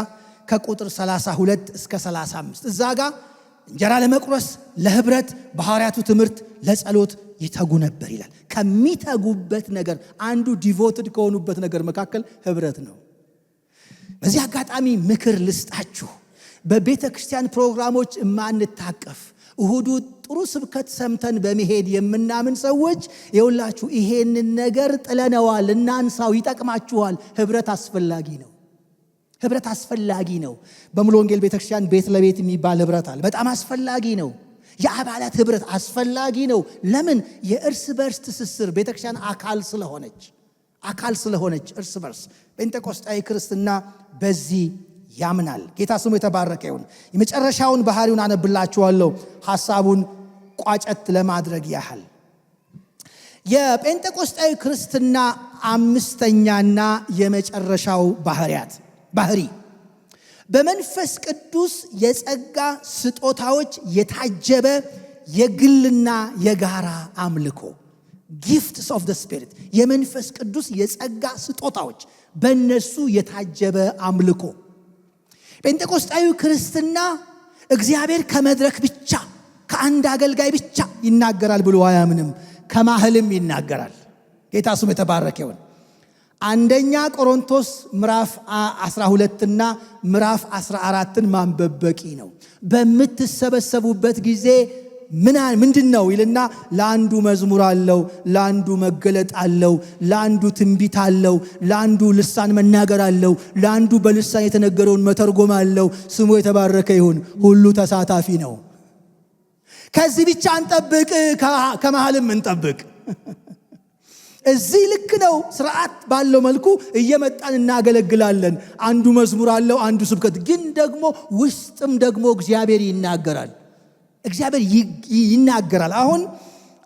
ከቁጥር 32 እስከ 35 እዛ ጋር እንጀራ ለመቁረስ ለህብረት በሐዋርያቱ ትምህርት ለጸሎት ይተጉ ነበር ይላል። ከሚተጉበት ነገር አንዱ ዲቮትድ ከሆኑበት ነገር መካከል ህብረት ነው። በዚህ አጋጣሚ ምክር ልስጣችሁ። በቤተ ክርስቲያን ፕሮግራሞች ማንታቀፍ እሁዱ ጥሩ ስብከት ሰምተን በመሄድ የምናምን ሰዎች የውላችሁ ይሄንን ነገር ጥለነዋል፣ እናንሳው፣ ይጠቅማችኋል። ህብረት አስፈላጊ ነው። በሙሉ ወንጌል ቤተክርስቲያን ቤት ለቤት የሚባል ህብረት አለ። በጣም አስፈላጊ ነው። የአባላት ህብረት አስፈላጊ ነው። ለምን? የእርስ በርስ ትስስር ቤተክርስቲያን አካል ስለሆነች እርስ በርስ ጴንጤቆስጣዊ ክርስትና በዚህ ያምናል። ጌታ ስሙ የተባረከ ይሁን። የመጨረሻውን ባህሪውን አነብላችኋለሁ ሐሳቡን ቋጨት ለማድረግ ያህል። የጴንጤቆስጣዊ ክርስትና አምስተኛና የመጨረሻው ባህሪ በመንፈስ ቅዱስ የጸጋ ስጦታዎች የታጀበ የግልና የጋራ አምልኮ gifts of the spirit የመንፈስ ቅዱስ የጸጋ ስጦታዎች በእነሱ የታጀበ አምልኮ። ጴንጤቆስጣዊ ክርስትና እግዚአብሔር ከመድረክ ብቻ ከአንድ አገልጋይ ብቻ ይናገራል ብሎ አያምንም። ከማህልም ይናገራል። ጌታ ስሙ የተባረከ ይሁን። አንደኛ ቆሮንቶስ ምዕራፍ 12 እና ምዕራፍ 14ን ማንበብ በቂ ነው። በምትሰበሰቡበት ጊዜ ምንድነው ይልና ለአንዱ መዝሙር አለው፣ ለአንዱ መገለጥ አለው፣ ለአንዱ ትንቢት አለው፣ ለአንዱ ልሳን መናገር አለው፣ ለአንዱ በልሳን የተነገረውን መተርጎም አለው። ስሙ የተባረከ ይሁን። ሁሉ ተሳታፊ ነው። ከዚህ ብቻ እንጠብቅ፣ ከመሃልም እንጠብቅ። እዚህ ልክ ነው። ስርዓት ባለው መልኩ እየመጣን እናገለግላለን። አንዱ መዝሙር አለው፣ አንዱ ስብከት። ግን ደግሞ ውስጥም ደግሞ እግዚአብሔር ይናገራል።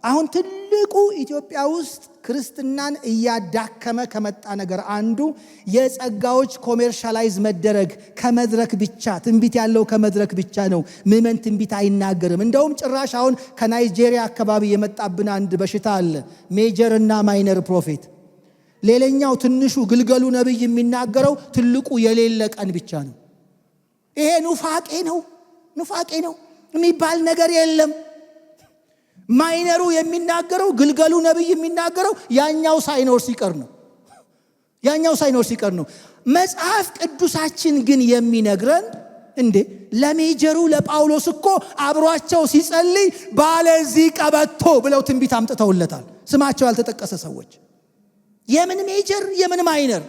አሁን ትልቁ ኢትዮጵያ ውስጥ ክርስትናን እያዳከመ ከመጣ ነገር አንዱ የጸጋዎች ኮሜርሻላይዝ መደረግ፣ ከመድረክ ብቻ ትንቢት ያለው ከመድረክ ብቻ ነው። ምእመን ትንቢት አይናገርም። እንደውም ጭራሽ አሁን ከናይጄሪያ አካባቢ የመጣብን አንድ በሽታ አለ፣ ሜጀር እና ማይነር ፕሮፌት። ሌላኛው ትንሹ ግልገሉ ነብይ የሚናገረው ትልቁ የሌለ ቀን ብቻ ነው። ይሄ ኑፋቄ ነው የሚባል ነገር የለም። ማይነሩ የሚናገረው ግልገሉ ነብይ የሚናገረው ያኛው ሳይኖር ሲቀር ነው። መጽሐፍ ቅዱሳችን ግን የሚነግረን እንዴ ለሜጀሩ ለጳውሎስ እኮ አብሯቸው ሲጸልይ ባለዚህ ቀበቶ ብለው ትንቢት አምጥተውለታል። ስማቸው ያልተጠቀሰ ሰዎች የምን ሜጀር የምን ማይነር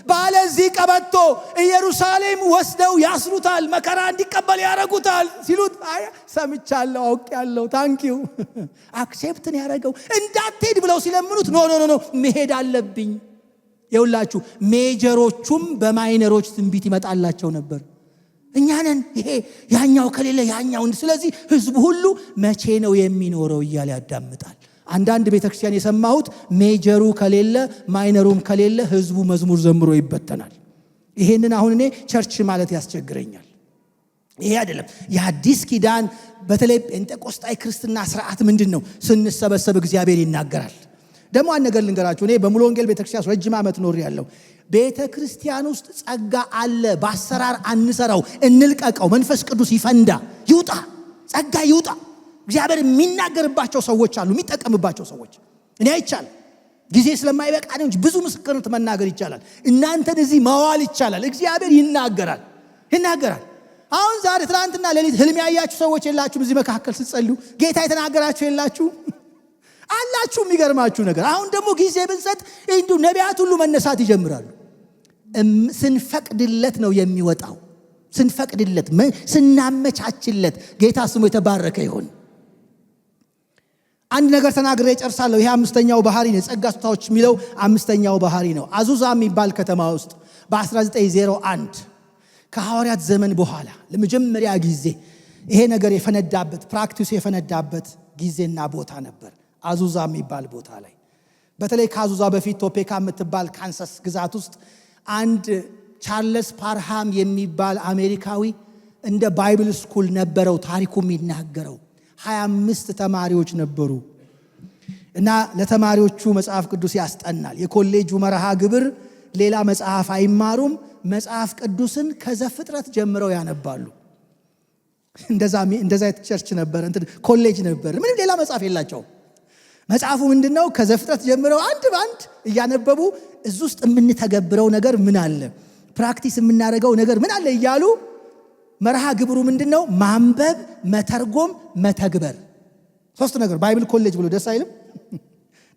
ባለዚህ ቀበቶ ኢየሩሳሌም ወስደው ያስሩታል፣ መከራ እንዲቀበል ያረጉታል ሲሉት አይ ሰምቻለሁ፣ አውቄያለሁ፣ ታንኪዩ አክሴፕትን ያረገው እንዳትሄድ ብለው ሲለምኑት ኖ መሄድ አለብኝ። ይውላችሁ ሜጀሮቹም በማይነሮች ትንቢት ይመጣላቸው ነበር። እኛንን ይሄ ያኛው ከሌለ ያኛው፣ ስለዚህ ህዝቡ ሁሉ መቼ ነው የሚኖረው እያለ ያዳምጣል። አንዳንድ ቤተክርስቲያን የሰማሁት ሜጀሩ ከሌለ ማይነሩም ከሌለ ህዝቡ መዝሙር ዘምሮ ይበተናል። ይሄንን አሁን እኔ ቸርች ማለት ያስቸግረኛል። ይሄ አይደለም የአዲስ ኪዳን በተለይ ጴንጤቆስጣይ ክርስትና ስርዓት ምንድነው? ስንሰበሰብ እግዚአብሔር ይናገራል። ደግሞ አንድ ነገር ልንገራችሁ። እኔ በሙሉ ወንጌል ቤተክርስቲያን ረጅም ዓመት ኖር ያለው ቤተክርስቲያን ውስጥ ጸጋ አለ። በአሰራር አንሰራው፣ እንልቀቀው። መንፈስ ቅዱስ ይፈንዳ፣ ይውጣ፣ ጸጋ ይውጣ። እግዚአብሔር የሚናገርባቸው ሰዎች አሉ፣ የሚጠቀምባቸው ሰዎች። እኔ አይቻልም ጊዜ ስለማይበቃ ነው እንጂ ብዙ ምስክርነት መናገር ይቻላል። እናንተን እዚህ ማዋል ይቻላል። እግዚአብሔር ይናገራል። አሁን ዛሬ ትናንትና ሌሊት ህልም ያያችሁ ሰዎች የላችሁም? እዚህ መካከል ስትጸልዩ ጌታ የተናገራችሁ የላችሁ አላችሁ? የሚገርማችሁ ነገር አሁን ደግሞ ጊዜ ብንሰጥ እንዱ ነቢያት ሁሉ መነሳት ይጀምራሉ። ስንፈቅድለት ነው የሚወጣው። ስንፈቅድለት፣ ስናመቻችለት። ጌታ ስሙ የተባረከ ይሁን። አንድ ነገር ተናግሬ ጨርሳለሁ። ይሄ አምስተኛው ባህሪ ነው። ጸጋ ስጦታዎች የሚለው አምስተኛው ባህሪ ነው። አዙዛ የሚባል ከተማ ውስጥ በ1901 ከሐዋርያት ዘመን በኋላ ለመጀመሪያ ጊዜ ይሄ ነገር የፈነዳበት ፕራክቲስ የፈነዳበት ጊዜና ቦታ ነበር። አዙዛ የሚባል ቦታ ላይ በተለይ ከአዙዛ በፊት ቶፔካ የምትባል ካንሳስ ግዛት ውስጥ አንድ ቻርልስ ፓርሃም የሚባል አሜሪካዊ እንደ ባይብል ስኩል ነበረው። ታሪኩ የሚናገረው 25 ተማሪዎች ነበሩ እና ለተማሪዎቹ መጽሐፍ ቅዱስ ያስጠናል። የኮሌጁ መርሃ ግብር ሌላ መጽሐፍ አይማሩም። መጽሐፍ ቅዱስን ከዘፍጥረት ጀምረው ያነባሉ። እንደዛ ቸርች ነበር፣ ኮሌጅ ነበር። ምንም ሌላ መጽሐፍ የላቸውም። መጽሐፉ ምንድነው? ከዘፍጥረት ጀምረው አንድ ባንድ እያነበቡ እዚህ ውስጥ የምንተገብረው ነገር ምን አለ፣ ፕራክቲስ የምናደርገው ነገር ምን አለ እያሉ መርሃ ግብሩ ምንድነው? ማንበብ፣ መተርጎም፣ መተግበር። ሶስት ነገር። ባይብል ኮሌጅ ብሎ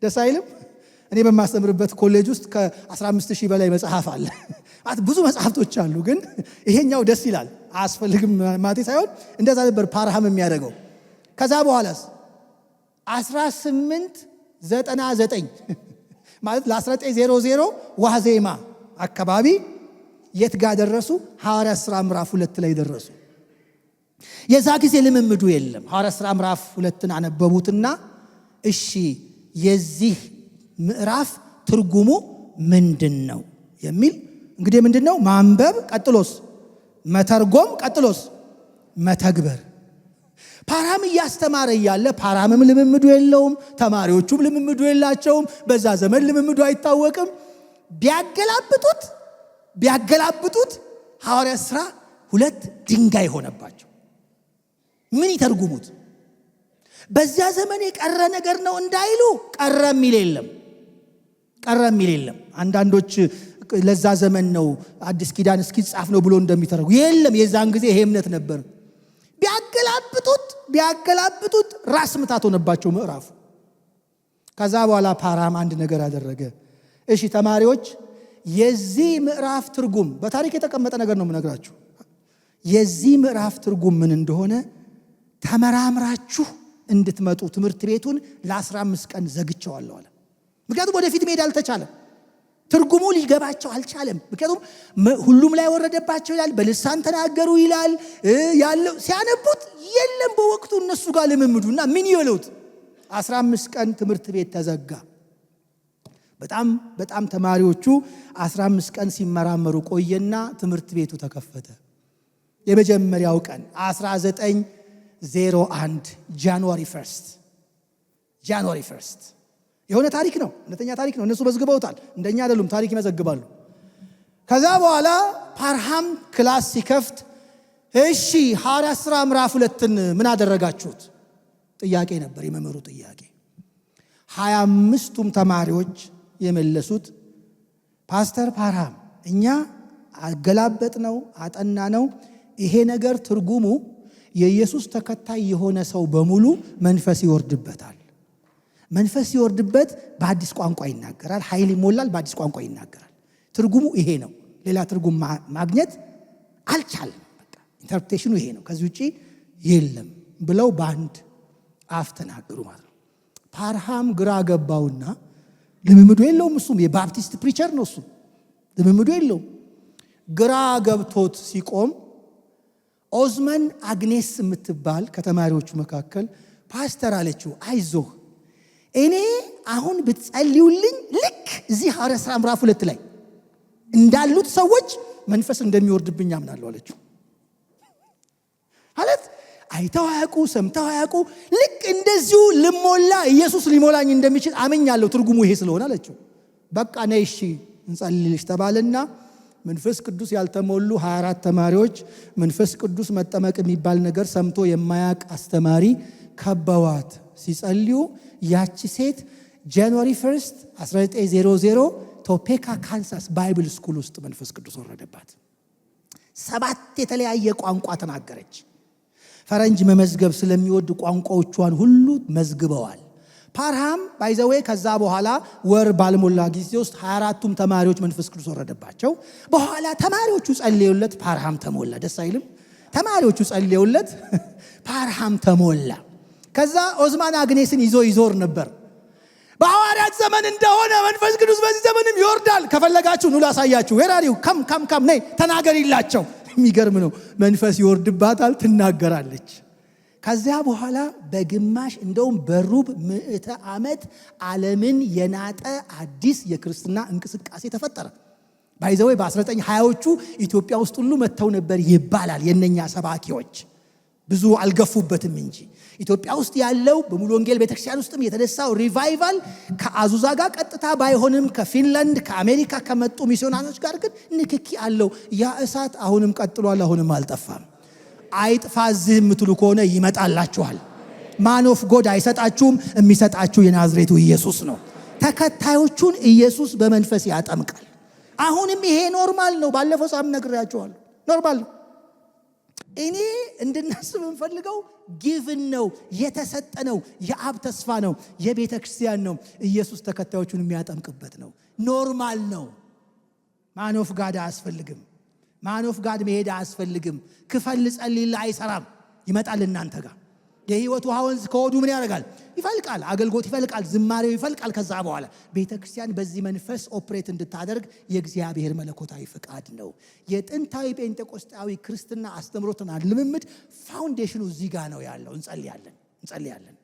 ደስ አይልም? እኔ በማስተምርበት ኮሌጅ ውስጥ ከ15000 በላይ መጽሐፍ አለ። ብዙ መጽሐፍቶች አሉ፣ ግን ይሄኛው ደስ ይላል። አያስፈልግም ማቴ ሳይሆን እንደዛ ነበር ፓርሃም የሚያደርገው። ከዛ በኋላስ 1899 ማለት ለ1900 ዋዜማ አካባቢ የት ጋር ደረሱ? ሐዋርያት ሥራ ምዕራፍ 2 ላይ ደረሱ። የዛ ጊዜ ልምምዱ የለም። ሐዋርያት ሥራ ምዕራፍ 2ን አነበቡትና እሺ የዚህ ምዕራፍ ትርጉሙ ምንድነው የሚል እንግዲህ ምንድነው? ማንበብ፣ ቀጥሎስ መተርጎም፣ ቀጥሎስ መተግበር። ፓራም እያስተማረ እያለ ፓራምም ልምምዱ የለውም፣ ተማሪዎቹም ልምምዱ የላቸውም። በዛ ዘመን ልምምዱ አይታወቅም። ቢያገላብጡት ሐዋርያት ሥራ 2 ድንጋይ ሆነባቸው። ምን ይተርጉሙት? በዚያ ዘመን የቀረ ነገር ነው እንዳይሉ ቀረ የሚል የለም። አንዳንዶች ለዛ ዘመን ነው አዲስ ኪዳን እስኪጻፍ ነው ብሎ እንደሚተረጉ የለም። የዛን ጊዜ ይሄ እምነት ነበር። ቢያገላብጡት ራስ ምታት ሆነባቸው ምዕራፉ። ከዛ በኋላ ፓራም አንድ ነገር አደረገ። እሺ ተማሪዎች፣ የዚህ ምዕራፍ ትርጉም በታሪክ የተቀመጠ ነገር ነው የምነግራችሁ። የዚህ ምዕራፍ ትርጉም ምን እንደሆነ ተመራምራችሁ እንድትመጡ ትምህርት ቤቱን ለ15 ቀን ዘግቼዋለሁ አለ። ምክንያቱም ወደፊት መሄድ አልተቻለም። ትርጉሙ ሊገባቸው አልቻለም። ምክንያቱም ሁሉም ላይ ወረደባቸው ይላል፣ በልሳን ተናገሩ ይላል ያለው ሲያነቡት የለም በወቅቱ እነሱ ጋር ልምምዱና ምን ይሉት 15 ቀን ትምህርት ቤት ተዘጋ። በጣም ተማሪዎቹ 15 ቀን ሲመራመሩ ቆየና ትምህርት ቤቱ ተከፈተ። የመጀመሪያው ቀን 1901 ጃንዋሪ 1 የሆነ ታሪክ ነው፣ እውነተኛ ታሪክ ነው። እነሱ መዝግበውታል፣ እንደኛ አይደሉም፣ ታሪክ ይመዘግባሉ። ከዛ በኋላ ፓርሃም ክላስ ሲከፍት እሺ ሐዋርያት ሥራ ምዕራፍ 2ን ምን አደረጋችሁት? ጥያቄ ነበር፣ የመምህሩ ጥያቄ። 25ቱም ተማሪዎች የመለሱት ፓስተር ፓርሃም እኛ አገላበጥ ነው አጠና ነው፣ ይሄ ነገር ትርጉሙ የኢየሱስ ተከታይ የሆነ ሰው በሙሉ መንፈስ ይወርድበታል። መንፈስ ይወርድበት በአዲስ ቋንቋ ይናገራል፣ ኃይል ይሞላል፣ በአዲስ ቋንቋ ይናገራል። ትርጉሙ ይሄ ነው። ሌላ ትርጉም ማግኘት አልቻለም። በቃ ኢንተርፕሬቴሽኑ ይሄ ነው፣ ከዚህ ውጪ የለም ብለው በአንድ አፍ ተናገሩ ማለት ነው። ፓርሃም ግራ ገባውና ልምምዱ የለውም፣ እሱም የባፕቲስት ፕሪቸር ነው፣ እሱ ልምምዱ የለውም። ግራ ገብቶት ሲቆም ኦዝመን አግኔስ የምትባል ከተማሪዎቹ መካከል ፓስተር አለችው፣ አይዞህ እኔ አሁን ብትጸልዩልኝ ልክ እዚህ ሐዋርያት ሥራ ምዕራፍ 2 ላይ እንዳሉት ሰዎች መንፈስ እንደሚወርድብኝ አምናለሁ አለችው። ማለት አይተው አያውቁ፣ ሰምተው አያውቁ፣ ልክ እንደዚሁ ልሞላ ኢየሱስ ሊሞላኝ እንደሚችል አመኛለሁ፣ ትርጉሙ ይሄ ስለሆነ አለችው። በቃ ነይ እሺ እንጸልይልሽ ተባለና መንፈስ ቅዱስ ያልተሞሉ 24 ተማሪዎች መንፈስ ቅዱስ መጠመቅ የሚባል ነገር ሰምቶ የማያውቅ አስተማሪ ከበዋት ሲጸልዩ ያቺ ሴት ጃንዋሪ 1 1900 ቶፔካ ካንሳስ ባይብል ስኩል ውስጥ መንፈስ ቅዱስ ወረደባት። 7 የተለያየ ቋንቋ ተናገረች። ፈረንጅ መመዝገብ ስለሚወድ ቋንቋዎቿን ሁሉ መዝግበዋል። ፓርሃም ባይዘዌ ከዛ በኋላ ወር ባልሞላ ጊዜ ውስጥ 24ቱም ተማሪዎች መንፈስ ቅዱስ ወረደባቸው። በኋላ ተማሪዎቹ ጸልየውለት ፓርሃም ተሞላ። ደስ አይልም? ተማሪዎቹ ጸልየውለት ፓርሃም ተሞላ። ከዛ ኦዝማን አግኔስን ይዞ ይዞር ነበር። በሐዋርያት ዘመን እንደሆነ መንፈስ ቅዱስ በዚህ ዘመንም ይወርዳል፣ ከፈለጋችሁ ኑ ላሳያችሁ፣ ወራሪው ከም ነይ ተናገሪላቸው። የሚገርም ነው። መንፈስ ይወርድባታል፣ ትናገራለች። ከዚያ በኋላ በግማሽ እንደውም በሩብ ምዕተ ዓመት ዓለምን የናጠ አዲስ የክርስትና እንቅስቃሴ ተፈጠረ። ባይዘዌ በ1920ዎቹ ኢትዮጵያ ውስጥ ሁሉ መጥተው ነበር ይባላል። የነኛ ሰባኪዎች ብዙ አልገፉበትም እንጂ ኢትዮጵያ ውስጥ ያለው በሙሉ ወንጌል ቤተክርስቲያን ውስጥም የተነሳው ሪቫይቫል ከአዙዛ ጋር ቀጥታ ባይሆንም ከፊንላንድ ከአሜሪካ ከመጡ ሚስዮናኖች ጋር ግን ንክኪ አለው። ያ እሳት አሁንም ቀጥሏል፣ አሁንም አልጠፋም። አይጥፋ እዚህ የምትሉ ከሆነ ይመጣላችኋል። ማን ኦፍ ጎድ አይሰጣችሁም፣ የሚሰጣችሁ የናዝሬቱ ኢየሱስ ነው። ተከታዮቹን ኢየሱስ በመንፈስ ያጠምቃል። አሁንም ይሄ ኖርማል ነው። ባለፈው ሳምንት ነግሬያችኋለሁ፣ ኖርማል ነው። እኔ እንድናስብ እንፈልገው ጊቭን ነው፣ የተሰጠ ነው፣ የአብ ተስፋ ነው፣ የቤተ ክርስቲያን ነው። ኢየሱስ ተከታዮቹን የሚያጠምቅበት ነው። ኖርማል ነው። ማን ኦፍ ጋድ አያስፈልግም። ማን ኦፍ ጋድ መሄድ አያስፈልግም። ክፈል ጸልይልህ አይሰራም። ይመጣል እናንተ ጋር። የህይወት ውሃ ወንዝ ከወዱ ምን ያደርጋል? ይፈልቃል። አገልግሎት ይፈልቃል፣ ዝማሬው ይፈልቃል። ከዛ በኋላ ቤተ ክርስቲያን በዚህ መንፈስ ኦፕሬት እንድታደርግ የእግዚአብሔር መለኮታዊ ፍቃድ ነው። የጥንታዊ ጴንጤቆስጣዊ ክርስትና አስተምሮትና ልምምድ ፋውንዴሽኑ እዚህ ጋር ነው ያለው። እንጸልያለን።